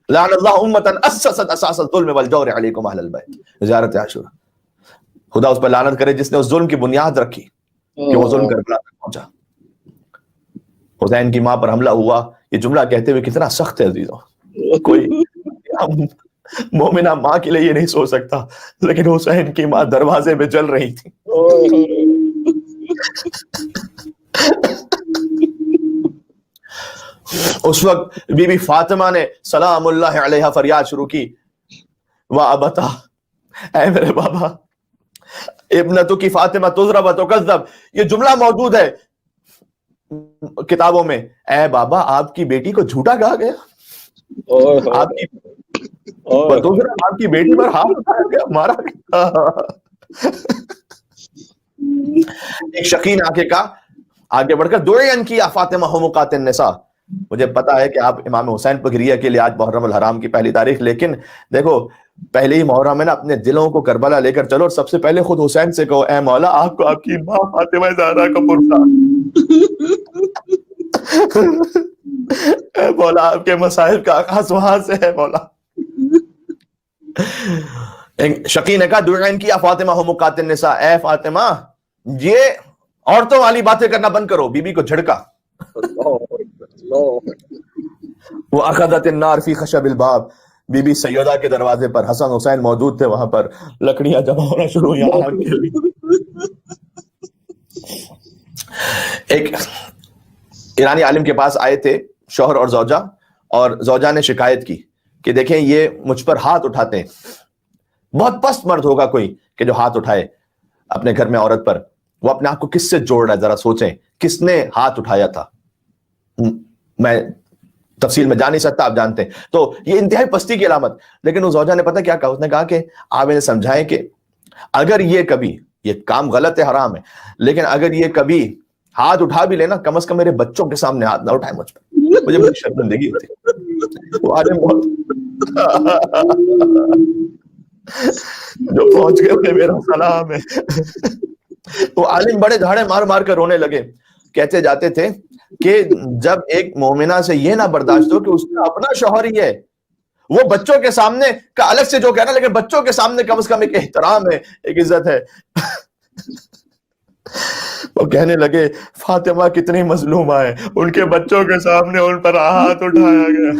لعن اللہ امتا اسست اساس الظلم والجور علیکم اہل البیت، زیارت عاشورہ. خدا اس پر لعنت کرے جس نے اس ظلم کی بنیاد رکھی کہ وہ ظلم کربلا تک پہنچا. حسین کی ماں پر حملہ ہوا، یہ جملہ کہتے ہوئے کتنا سخت ہے عزیزوں. کوئی مومنہ ماں کے لیے یہ نہیں سوچ سکتا، لیکن حسین کی ماں دروازے میں جل رہی تھی. اس وقت بی بی فاطمہ نے سلام اللہ علیہ فریاد شروع کی، وَأَبَتَا، اے میرے بابا، ابنتک کی فاطمہ تضرب وتکذب، یہ جملہ موجود ہے کتابوں میں. اے بابا، آپ کی بیٹی کو جھوٹا کہا گیا، آپ کی بیٹی پر ہاتھ اٹھایا گیا، مارا گیا. ایک شقین آ کے کہا، آگے بڑھ کر دعی ان کیا فاطمہ حمقات النساء. مجھے پتا ہے کہ آپ امام حسین پر گریہ کے لیے آج محرم الحرام کی پہلی تاریخ، لیکن دیکھو پہلے ہی محرم میں نا اپنے دلوں کو کربلا لے کر چلو، اور سب سے پہلے خود حسین سے کہو، اے مولا آپ کو آپ کی ماں فاطمہ زہرا کا پرسا، اے مولا آپ کے مسائل کا آغاز وہاں سے ہے مولا. شقی نے کہا دعائن کیا فاطمہ حمقات النساء، اے فاطمہ یہ عورتوں والی باتیں کرنا بند کرو. بی بی کو جھڑکا. وہ اخذت النار فی خشب الباب، بی بی سیدہ کے دروازے پر حسن حسین موجود تھے، وہاں پر لکڑیاں جمع ہونا شروع ہوئی آگ کے لیے. ایک ایرانی عالم کے پاس آئے تھے شوہر اور زوجہ، اور زوجہ نے شکایت کی کہ دیکھیں یہ مجھ پر ہاتھ اٹھاتے ہیں. بہت پست مرد ہوگا کوئی کہ جو ہاتھ اٹھائے اپنے گھر میں عورت پر. وہ اپنے آپ کو کس سے جوڑ رہا ہے، ذرا سوچیں کس نے ہاتھ اٹھایا تھا. میں تفصیل میں جا نہیں سکتا، آپ جانتے ہیں. تو یہ انتہائی پستی کی علامت. لیکن اس زوجہ نے پتہ کیا کہا، اس نے کہا کہ آپ انہیں سمجھائیں کہ اگر یہ کبھی، یہ کام غلط ہے، حرام ہے، لیکن اگر یہ کبھی ہاتھ اٹھا بھی لینا، کم از کم میرے بچوں کے سامنے ہاتھ نہ اٹھائے مجھ پہ، مجھے بڑی شرمندگی ہوتی. وہ عالم بہت جو پہنچ گئے انہیں میرا سلام ہے. وہ عالم بڑے دھاڑے مار مار کر رونے لگے. کہتے جاتے تھے کہ جب ایک مومنہ سے یہ نہ برداشت ہو کہ اس کا اپنا شوہر ہی ہے، وہ بچوں کے سامنے کا الگ سے جو کہنا، لیکن بچوں کے سامنے کم از کم ایک احترام ہے، ایک عزت ہے. وہ کہنے لگے فاطمہ کتنی مظلومہ ہے، ان کے بچوں کے سامنے ان پر ہاتھ اٹھایا گیا.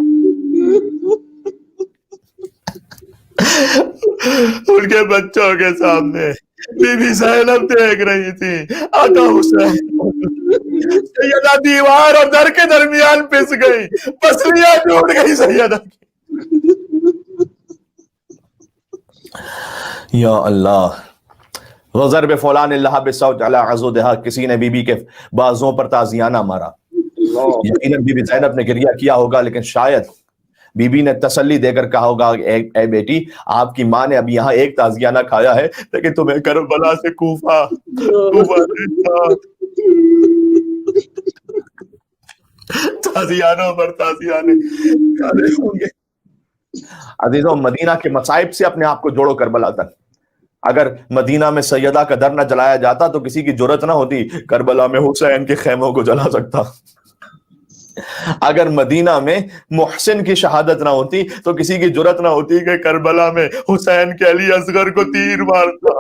ان کے بچوں کے سامنے بی بی زینب دیکھ رہی تھی، آقا حسین سیدہ دیوار اور در کے درمیان پس گئی، پسلیاں ٹوٹ گئی سیدہ کی. یا اللہ. وضرب فلان اللہ بالصوت علی عضدہا، کسی نے بی بی کے بازوں پر تازیانہ مارا. یقیناً بی بی زینب نے گریہ کیا ہوگا، لیکن شاید بی بی نے تسلی دے کر کہا ہوگا، اے بیٹی آپ کی ماں نے ابھی یہاں ایک تازیانہ کھایا ہے، لیکن تمہیں کربلا سے کوفہ تازیانوں پر تازیانے کھانے ہوں گے. عزیزوں مدینہ کے مصائب سے اپنے آپ کو جوڑو کربلا تک. اگر مدینہ میں سیدہ کا در نہ جلایا جاتا تو کسی کی جرت نہ ہوتی کربلا میں حسین کے خیموں کو جلا سکتا. اگر مدینہ میں محسن کی شہادت نہ ہوتی تو کسی کی جرت نہ ہوتی کہ کربلا میں حسین کے علی اصغر کو تیر مارتا.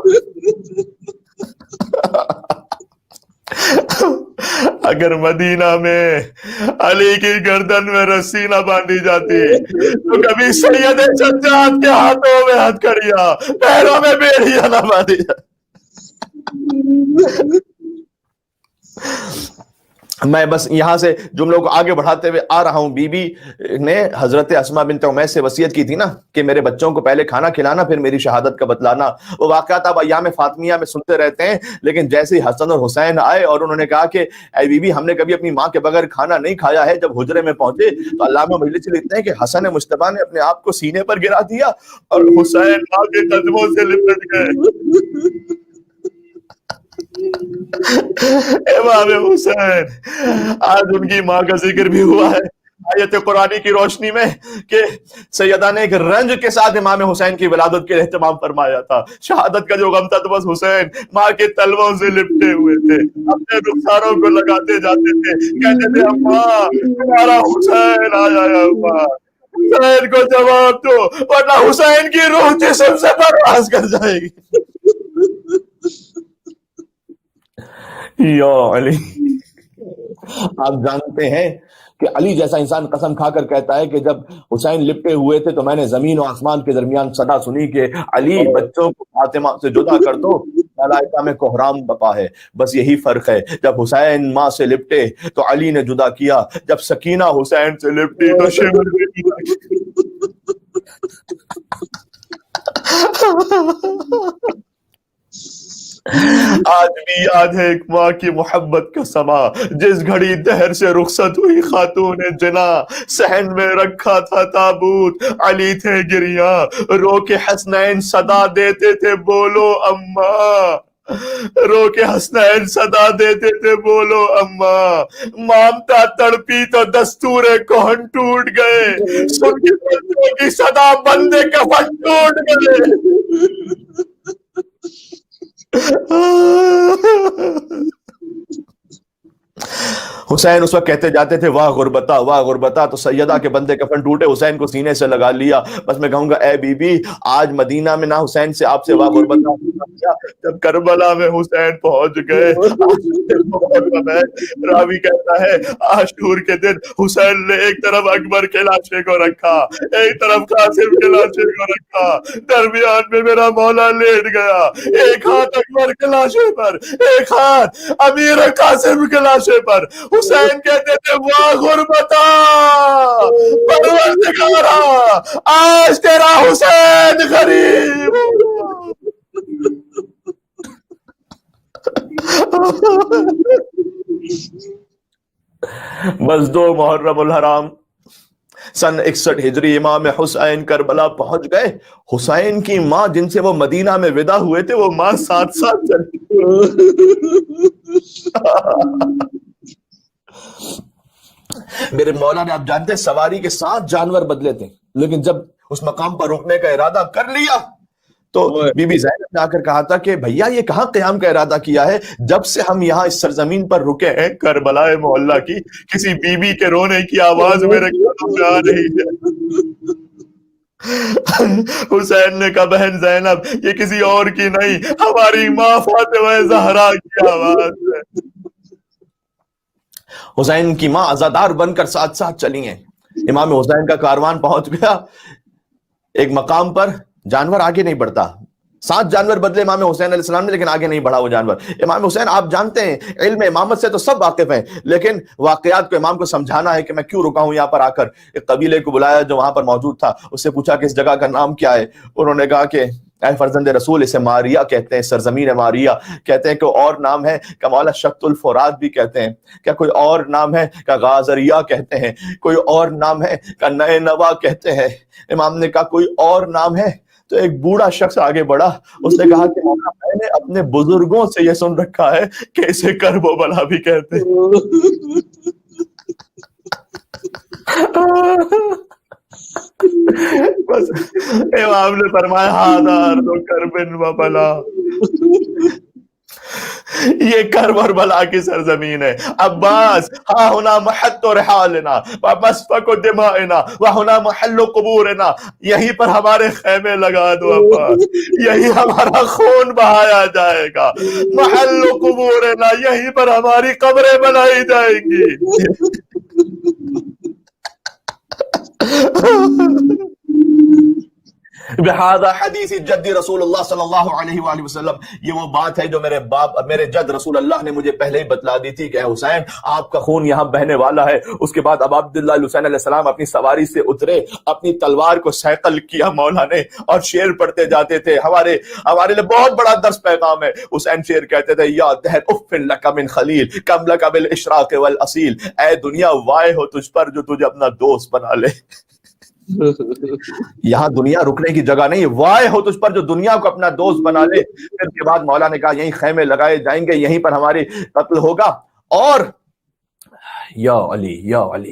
اگر مدینہ میں علی کی گردن میں رسی نہ باندھی جاتی تو کبھی سید سجاد کے ہاتھوں میں ہتھکڑیاں، پیروں میں بیڑیاں نہ باندھی جاتی. میں بس یہاں سے جملوں کو آگے بڑھاتے ہوئے آ رہا ہوں. بی بی نے حضرت اسماء بنت عمیس سے وصیت کی تھی نا کہ میرے بچوں کو پہلے کھانا کھلانا پھر میری شہادت کا بتلانا. وہ واقعات آپ ایام فاطمیہ میں سنتے رہتے ہیں، لیکن جیسے ہی حسن اور حسین آئے اور انہوں نے کہا کہ اے بی بی ہم نے کبھی اپنی ماں کے بغیر کھانا نہیں کھایا ہے، جب حجرے میں پہنچے تو علامہ مجلسی لکھتے ہیں کہ حسن مجتبیٰ نے اپنے آپ کو سینے پر گرا دیا اور حسین ماں کے قدموں سے لپٹ گئے. امام حسین، آج ان کی ماں کا ذکر بھی ہوا ہے آیت قرآنی کی روشنی میں کہ سیدہ نے ایک رنج کے ساتھ امام حسین کی ولادت کے اہتمام فرمایا تھا. شہادت کا جو غم تھا تو بس حسین ماں کے تلووں سے لپٹے ہوئے تھے, اپنے رخساروں کو لگاتے جاتے تھے, کہتے تھے اماں تمہارا حسین آیا ہے, اماں حسین کو جواب دو ورنہ حسین کی روح جسم سے پرواز کر جائے گی. یا علی, آپ جانتے ہیں کہ علی جیسا انسان قسم کھا کر کہتا ہے کہ جب حسین لپٹے ہوئے تھے تو میں نے زمین و آسمان کے درمیان صدا سنی کہ علی بچوں کو فاطمہ سے جدا کر دو, ملائکہ میں کوہرام بپا ہے. بس یہی فرق ہے, جب حسین ماں سے لپٹے تو علی نے جدا کیا, جب سکینہ حسین سے لپٹی تو شمر آج بھی یاد ہے ایک ماں کی محبت کا سما, جس گھڑی دہر سے رخصت ہوئی خاتون جنا, صحن میں رکھا تھا تابوت, علی تھے گریاں, رو کے حسنین صدا دیتے تھے بولو اماں, رو کے حسنین صدا دیتے تھے بولو اماں, مامتا تڑپی تو دستور کہن ٹوٹ گئے, سن کے بچوں کی صدا بندے کفن ٹوٹ گئے. حسین اس وقت کہتے جاتے تھے واہ غربتا واہ غربتا, تو سیدہ کے بندے کفن ٹوٹے, حسین کو سینے سے لگا لیا. بس میں کہوں گا اے بی بی, آج مدینہ میں نہ حسین سے آپ سے واہ غربتا, جب کربلا میں حسین پہنچ گئے. راوی کہتا ہے عاشور کے دن حسین نے ایک طرف اکبر کے لاشے کو رکھا, ایک طرف قاسم کے لاشے کو رکھا, درمیان میں میرا مولا لیٹ گیا, ایک ہاتھ اکبر کے لاشے پر, ایک ہاتھ امیر قاسم کے لاشے پر. حسین کہتے تھے واہ غربتا, پروردگارا آج تیرا حسین غریب. بس 2 محرم الحرام سن 61 ہجری امام حسین کربلا پہنچ گئے. حسین کی ماں جن سے وہ مدینہ میں ودا ہوئے تھے وہ ماں ساتھ ساتھ چلی. میرے مولا نے, آپ جانتے ہیں, سواری کے 7 جانور بدلے تھے, لیکن جب اس مقام پر رکنے کا ارادہ کر لیا تو بی بی زینب نے آ کر کہا تھا کہ بھیا یہ کہاں قیام کا ارادہ کیا ہے, جب سے ہم یہاں اس سرزمین پر رکے ہیں کربلا محلہ کی کسی بی بی کے رونے کی آواز میرے کانوں میں آ رہی ہے. حسین نے کہا بہن زینب یہ کسی اور کی نہیں, ہماری ماں فاطمہ زہرا کی آواز ہے. حسین کی ماں عزادار بن کر ساتھ ساتھ چلی ہیں. امام حسین کا کاروان پہنچ گیا ایک مقام پر, جانور آگے نہیں بڑھتا. 7 جانور بدلے امام حسین علیہ السلام نے, لیکن آگے نہیں بڑھا وہ جانور. امام حسین آپ جانتے ہیں علم امامت سے تو سب واقف ہیں, لیکن واقعات کو امام کو سمجھانا ہے کہ میں کیوں رکا ہوں یہاں پر آ کر. ایک قبیلے کو بلایا جو وہاں پر موجود تھا, اس سے پوچھا کہ اس جگہ کا نام کیا ہے. انہوں نے کہا کہ اے فرزند رسول اسے ماریا کہتے ہیں, سرزمین ماریا کہتے ہیں. کہ اور نام ہے کہ مولا شط الفرات بھی کہتے ہیں, کیا کوئی اور نام ہے کہ غازریہ کہتے ہیں, کوئی اور نام ہے کہ نئے نوا کہتے ہیں. امام نے کہا کوئی اور نام ہے, تو ایک بوڑھا شخص آگے بڑھا, اس نے کہا کہ مولا میں نے اپنے بزرگوں سے یہ سن رکھا ہے کہ اسے کرب و بلا بھی کہتے ہیں. بس امام نے فرمایا ہادار تو کربن و بلا, یہ کرب اور بلا کی سرزمین ہے. عباس ہاں ہونا محط رحالنا و مسفک دمائنا و ہونا محل قبورنا, یہیں پر ہمارے خیمے لگا دو عباس, یہی ہمارا خون بہایا جائے گا. محل قبورنا, یہیں پر ہماری قبریں بنائی جائیں گی. بہذا حدیث جد رسول اللہ صلی اللہ علیہ وآلہ وسلم, یہ وہ بات ہے جو میرے جد رسول اللہ نے مجھے پہلے ہی بتلا دی تھی کہ حسین آپ کا خون یہاں بہنے والا ہے. اس کے بعد اب عبداللہ حسین علیہ السلام اپنی سواری سے اترے, اپنی تلوار کو سیقل کیا مولا نے اور شعر پڑھتے جاتے تھے. ہمارے لیے بہت بڑا درس پیغام ہے. حسین شعر کہتے تھے یا دہر اف لک من خلیل کم لک بالاشراق والاصیل, اے دنیا وائے ہو تجھ پر جو تجھے اپنا دوست بنا لے. یہاں دنیا رکنے کی جگہ نہیں, وائے ہو تجھ پر جو دنیا کو اپنا دوست بنا لے. پھر کے بعد مولا نے کہا یہیں خیمے لگائے جائیں گے, یہیں پر ہماری قتل ہوگا. اور یا علی یا علی,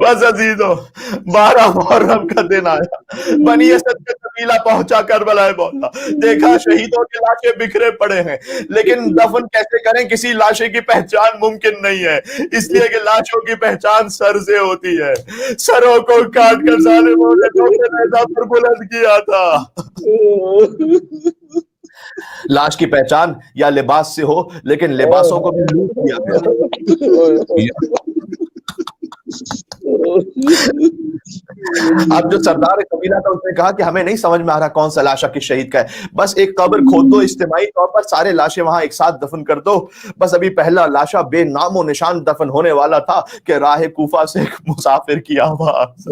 بس عزیزو 12 محرم کا دن آیا، بنی اسد کا قبیلہ پہنچا کربلا مولا، دیکھا شہیدوں کی لاشیں بکھرے پڑے ہیں، لیکن دفن کیسے کریں؟ کسی لاشیں کی پہچان ممکن نہیں ہے، اس لیے کہ لاشوں کی پہچان سر سے ہوتی ہے، سروں کو کاٹ کر ظالموں نے دوسرے نیزہ پر بلند کیا تھا۔ لاش کی پہچان یا لباس سے ہو، لیکن لباسوں کو بھی لوٹ کیا گیا۔ اب جو سردار قبیلہ تھا اس نے کہا کہ ہمیں نہیں سمجھ میں آ رہا کون سا لاشا کس شہید کا ہے، بس ایک قبر کھود دو، اجتماعی طور پر سارے لاشیں وہاں ایک ساتھ دفن کر دو۔ بس ابھی پہلا لاشا بے نام و نشان دفن ہونے والا تھا کہ راہ کوفہ سے ایک مسافر کی آواز،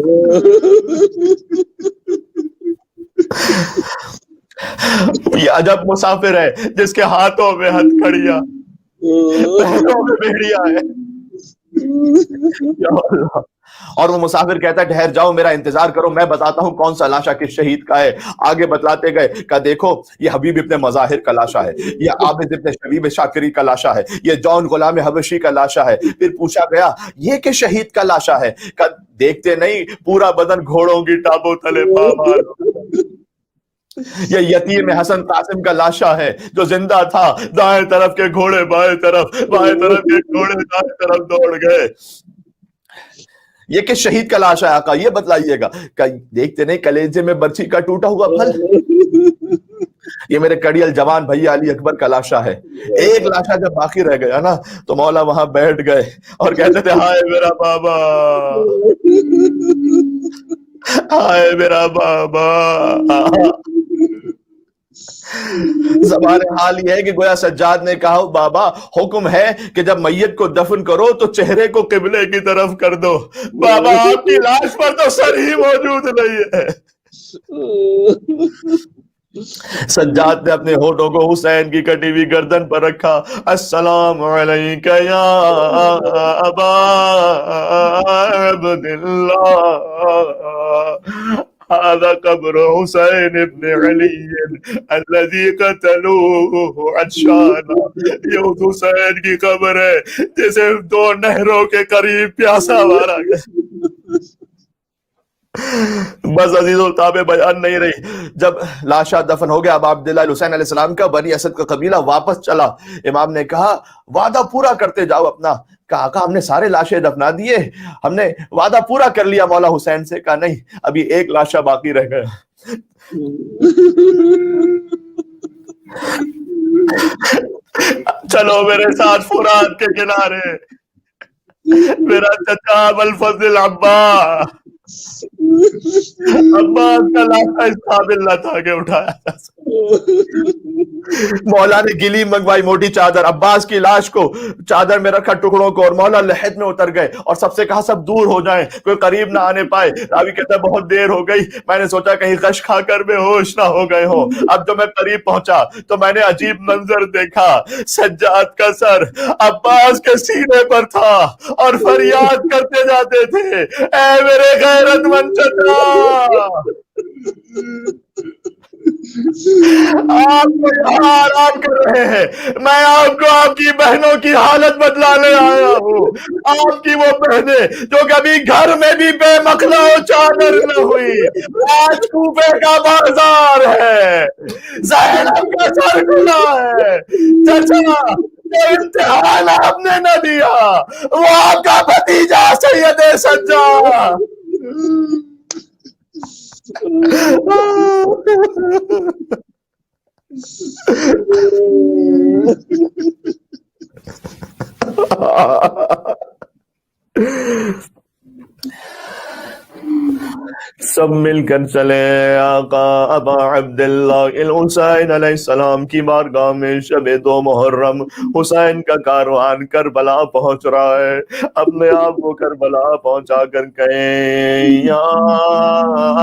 یہ عجب مسافر ہے جس کے ہاتھوں میں ہتھ کڑیاں، پیروں میں بیڑیا ہے، یا اللہ۔ اور وہ مسافر کہتا ہے ٹھہر جاؤ، میرا انتظار کرو، میں بتاتا ہوں کون سا لاشا کس شہید کا ہے۔ آگے بتلاتے گئے کہ دیکھو یہ حبیب ابن مظاہر کا لاشا ہے، یہ عابد ابن شبیب شاکری کا لاشا ہے، یہ جون غلام حبشی کا لاشا ہے۔ پھر پوچھا گیا یہ کس شہید کا لاشا ہے؟ کہ دیکھتے نہیں پورا بدن گھوڑوں کی ٹابوں تلے پامال، یہ یتیم حسن قاسم کا لاشا ہے جو زندہ تھا، دائیں طرف کے گھوڑے بائیں طرف، بائیں طرف کے گھوڑے دائیں طرف دوڑ گئے۔ یہ کس شہید کا لاشا ہے آقا یہ بتلائیے گا؟ کہ دیکھتے نہیں کلیجے میں برچھی کا ٹوٹا ہوا پھل، یہ میرے کڑیل جوان بھائی علی اکبر کا لاشا ہے۔ ایک لاشا جب باقی رہ گیا نا تو مولا وہاں بیٹھ گئے اور کہتے تھے ہائے میرا بابا، ہائے میرا بابا۔ زبان حال یہ ہے کہ گویا سجاد نے کہا بابا حکم ہے کہ جب میت کو دفن کرو تو چہرے کو قبلے کی طرف کر دو، بابا آپ کی لاش پر تو سر ہی موجود نہیں ہے۔ سجاد نے اپنے ہونٹوں کو حسین کی کٹی ہوئی گردن پر رکھا، السلام علیک یا ابا عبداللہ، هذا قبر حسین ابن علی الذی قتلوه عطشانا، یہ اس حسین کی قبر ہے جسے 2 نہروں کے قریب پیاسا مارا گیا۔ بس عزیزو تابع بیان نہیں رہی، جب لاشا دفن ہو گیا اب عبداللہ حسین علیہ السلام کا بنی اسد کا قبیلہ واپس چلا۔ امام نے کہا وعدہ پورا کرتے جاؤ اپنا۔ کہا آقا ہم نے سارے لاشیں دفنا دیے، ہم نے وعدہ پورا کر لیا مولا حسین سے۔ کہا نہیں ابھی ایک لاشا باقی رہ گیا۔ چلو میرے ساتھ فرات کے کنارے، میرا چچا ابوالفضل عباس، عباس کا لاشا اس قابل نہ تھا کہ اٹھایا جا سکتا۔ مولا نے گلی منگوائی موٹی چادر، عباس کی لاش کو چادر میں رکھا ٹکڑوں کو، اور مولا لحد میں اتر گئے اور سب سے کہا سب دور ہو جائیں، کوئی قریب نہ آنے پائے۔ راوی کہتا ہے بہت دیر ہو گئی، میں نے سوچا کہیں غش کھا کر بے ہوش نہ ہو گئے ہو۔ اب جب میں قریب پہنچا تو میں نے عجیب منظر دیکھا، سجاد کا سر عباس کے سینے پر تھا اور فریاد کرتے جاتے تھے اے میرے غیرت مند چچا، آپ کو یہاں آرام کر رہے ہیں، میں آپ کو آپ کی بہنوں کی حالت بدلانے آیا ہوں۔ آپ کی وہ بہنیں جو کبھی گھر میں بھی بے مخلا و چادر نہ ہوئی، آج کوفے کا بازار ہے، زینب کا سر کھلا ہے۔ چچا جو امتحان آپ نے نہ دیا وہ آپ کا بھتیجا سید سجاد۔ سب مل کر چلے آقا ابا عبداللہ الحسین علیہ السلام کی بارگاہ میں۔ شب 2 محرم حسین کا کاروان کربلا پہنچ رہا ہے، اپنے آپ کو کربلا پہنچا کر کہیں یا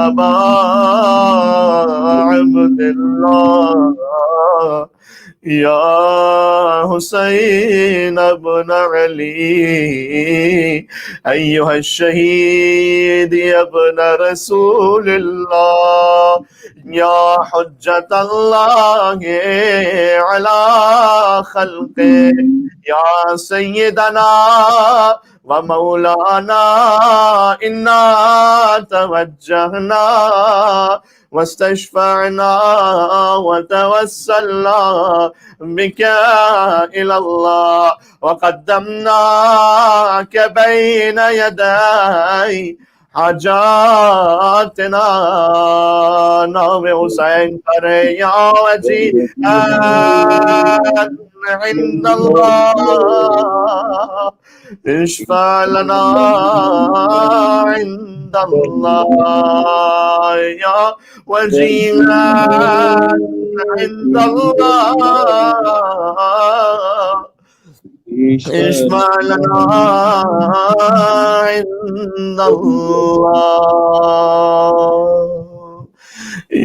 ابا عبداللہ یا حسین ابن علی ایھا الشہید ابن رسول اللہ یا حجت اللہ علی خلقہ یا سیدنا ومولانا إنا توجهنا واستشفعنا وتوسلنا بك إلى الله وقدمناك بين يدي حاجاتنا. نام حسین پر یا وجیہان عند اللہ اشفع لنا عند اللہ یا وجیہان عند اللہ اشفع لنا عند اللہ.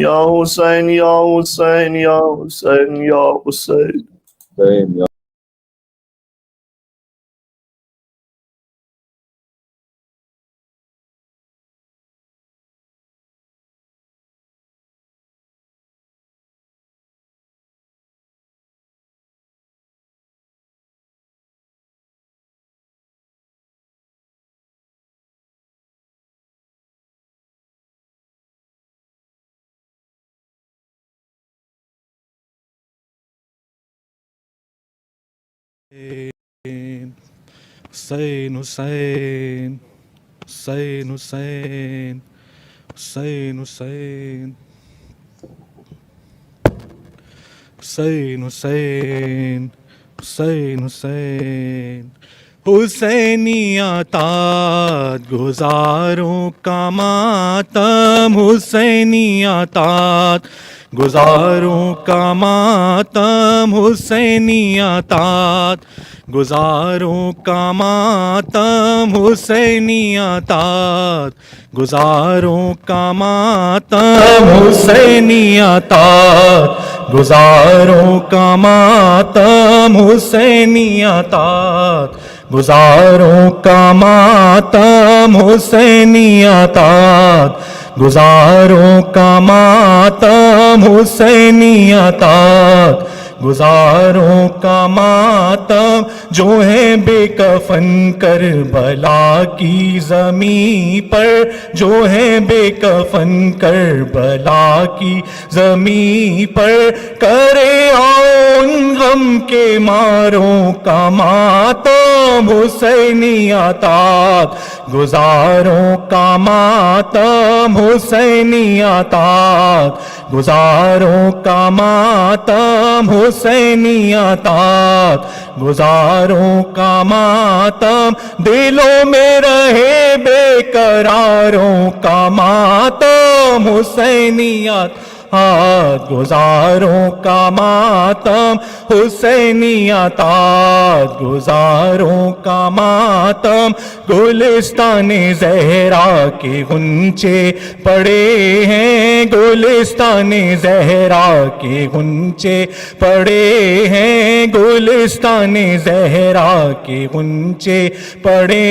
یا حسین یا حسین یا حسین یا حسین. حسین حسین حسین حسین حسین حسین حسین حسین حسین حسین. حسینی عطات گزاروں کا ماتم حسینی عطات گزاروں کا ماتم حسینی عطات گزاروں کا ماتم حسینی عطات گزاروں کا ماتم حسینی عطات گزاروں کا ماتم حسینی عطات گزاروں کا ماتم حسینی عطات گزاروں کا ماتم حسینی عطات گزاروں کا ماتم جو ہے بے کفن کربلا کی زمین پر جو ہے بے کفن کربلا کی زمین پر کرے ان غم کے ماروں کا ماتم حسینی عطات گزاروں کا ماتم حسینی عطات گزاروں کا ماتم حسینی عطات گزاروں کا ماتم دلوں میں رہے بے قراروں کا ماتم حسینی عطات گزاروں کا ماتم حسینی عطات گزاروں کا ماتم گلستان زہرا کے غنچے پڑے ہیں گلستان زہرا کے غنچے پڑے ہیں گلستان زہرا کے غنچے پڑے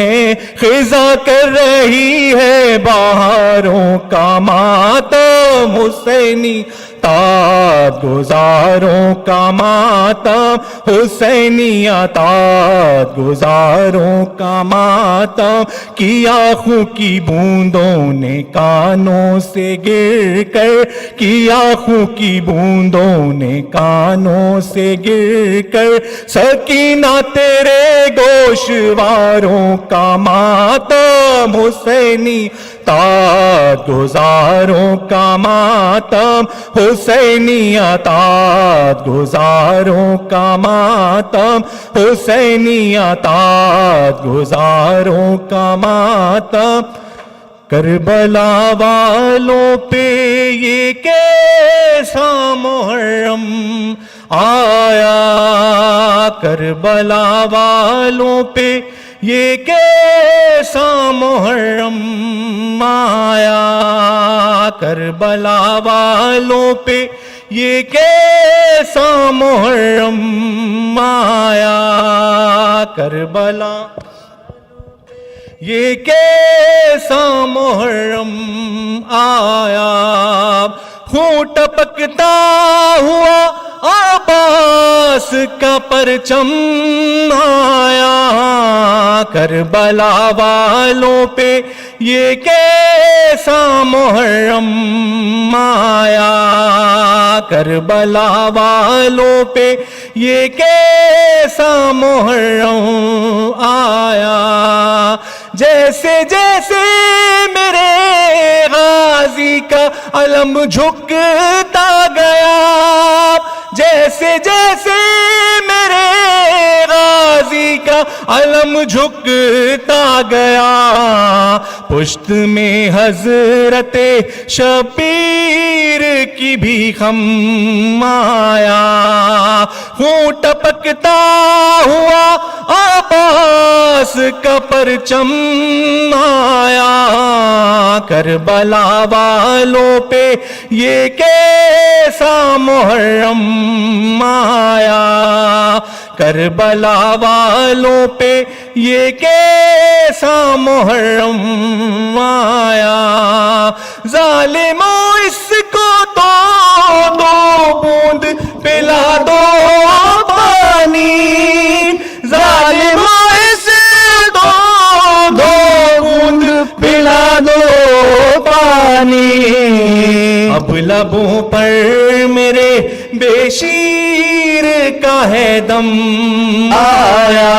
ہیں خزاں کر رہی ہے بہاروں کا ماتم حسینی عطات گزاروں کا ماتم حسینی عطات گزاروں کا ماتم کی آنکھوں کی بوندوں نے کانوں سے گر کر کی آنکھوں کی بوندوں نے کانوں سے گر کر سکینہ تیرے گوشواروں کا ماتم حسینی عطات گزاروں کا ماتم حسینی عطات گزاروں کا ماتم حسینی عطات گزاروں کا ماتم کربلا والوں پہ یہ کیسا محرم آیا کربلا والوں پہ یہ کیسا محرم آیا کربلا والوں پہ یہ کیسا محرم آیا کربلا یہ کیسا محرم آیا خون ٹپکتا ہوا عباس کا پرچم آیا کربلا والوں پہ یہ کیسا محرم آیا، کربلا والوں پہ یہ کیسا محرم آیا، جیسے جیسے میرے غازی کا علم جھکتا گیا، جیسے جیسے میرے غازی کا علم جھکتا گیا، پشت میں حضرت شبیر کی بھی خم آیا، خون ٹپکتا ہوا عباس کا پرچم آیا، کربلا والوں پہ یہ کیسا محرم آیا، کربلا والوں پہ یہ کیسا محرم آیا، ظالموں اس کو تو دو بوند پلا دو پانی، ظالموں اس کو دو بوند پلا دو پانی، اب لبوں پر میرے بے شیر کا ہے دم آیا،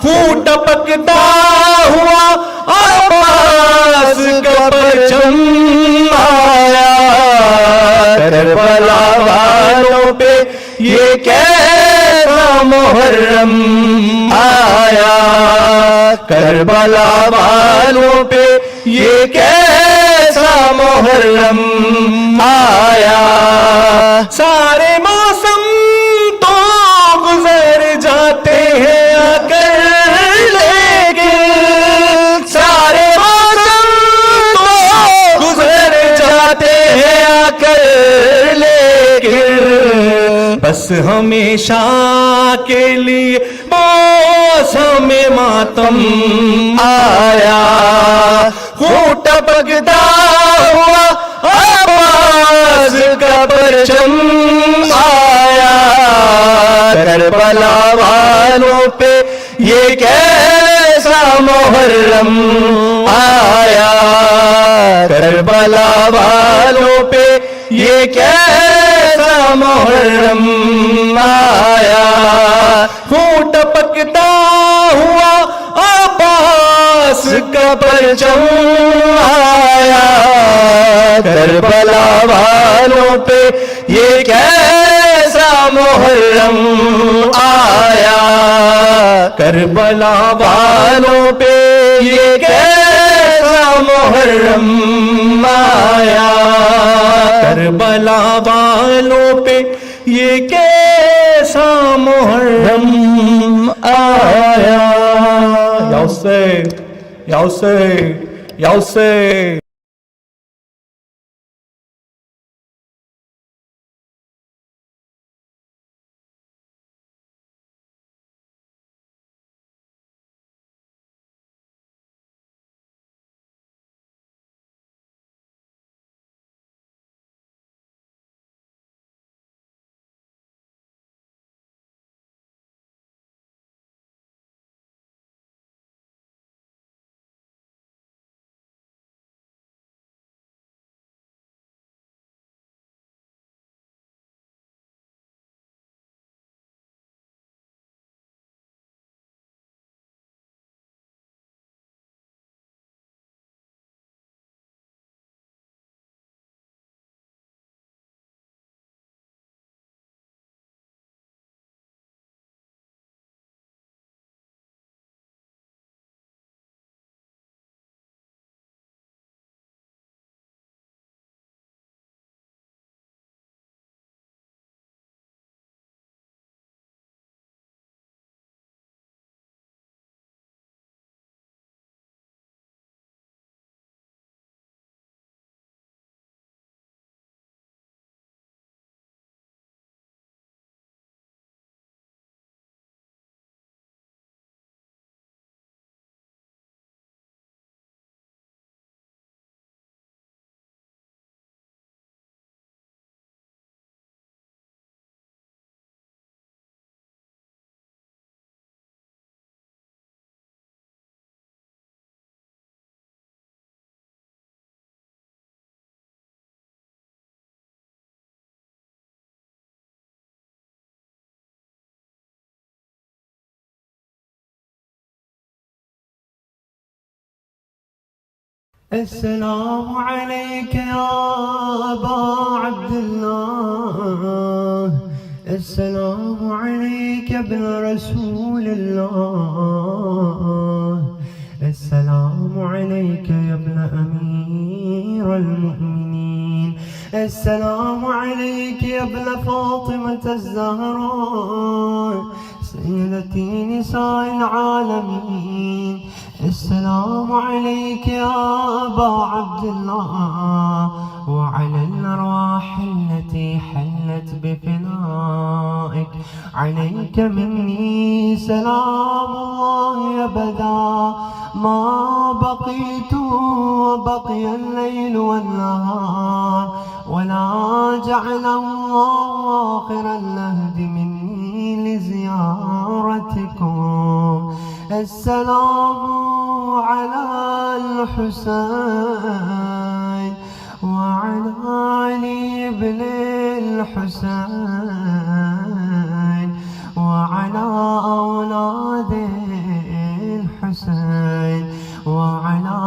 خون ٹپکتا ہوا عباس کا پرچم آیا، کربلا والوں پہ یہ کیسا محرم آیا، کربلا والوں پہ یہ کیسا محرم آیا، سارے موسم تو گزر جاتے ہیں آ کر، لیکن سارے موسم تو گزر جاتے ہیں آ کر، لیکن بس ہمیشہ کے لیے موسم ماتم آیا، خون ٹپکتا ہوا عباس کا پرچم آیا، کربلا والوں پہ یہ کیسا محرم آیا، کربلا والوں پہ یہ کیسا محرم آیا، خون ٹپکتا ہوا عباس کا پرچم آیا، کربلا والوں پہ یہ کیسا محرم آیا، کربلا والوں پہ یہ کیسا محرم آیا، کربلا والوں پہ یہ کیسا محرم آیا، یا حسین یا حسین یا حسین۔ السلام عليك يا أبا عبد الله، السلام عليك يا ابن رسول الله، السلام عليك يا ابن أمير المؤمنين، السلام عليك يا ابن فاطمة الزهراء سيدتي نساء العالمين، السلام عليك يا أبا عبد الله، وعلى الأرواح التي حلت بفنائك، عليك مني سلام الله أبدا ما بقيت وبقي الليل والنهار، ولا جعل الله آخر اللهد مني لزيارتكم. السلام على الحسين وعلى علي بن الحسين وعلى أولاد الحسين وعلى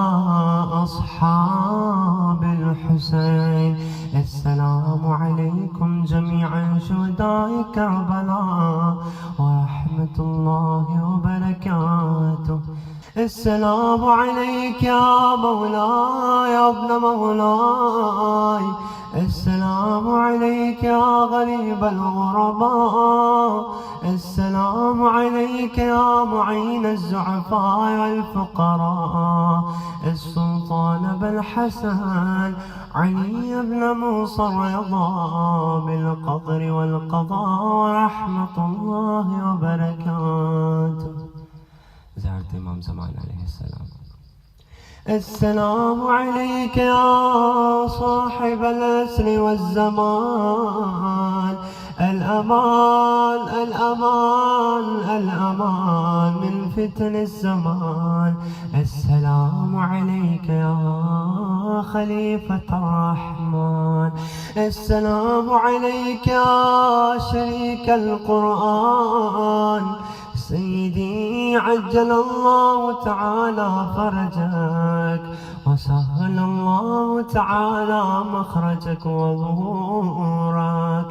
أصحاب الحسين. السلام عليكم جميعا شهداء كربلاء ورحمة الله وبركاته. السلام عليك يا مولاي يا ابن مولاي، السلام عليك يا غريب الغرباء، السلام عليك يا معين الزعفاء والفقراء، السلطان أبا الحسن علي بن موسى الرضا بالقدر والقضاء ورحمة الله وبركاته. زيارة إمام زمان عليه السلام. السلام عليك يا صاحب العصر والزمان، الأمان الأمان الأمان من فتن الزمان. السلام عليك يا خليفة الرحمن، السلام عليك يا شريك القرآن، سيدي عجل الله تعالى فرجك وسهل الله تعالى مخرجك وظهورك.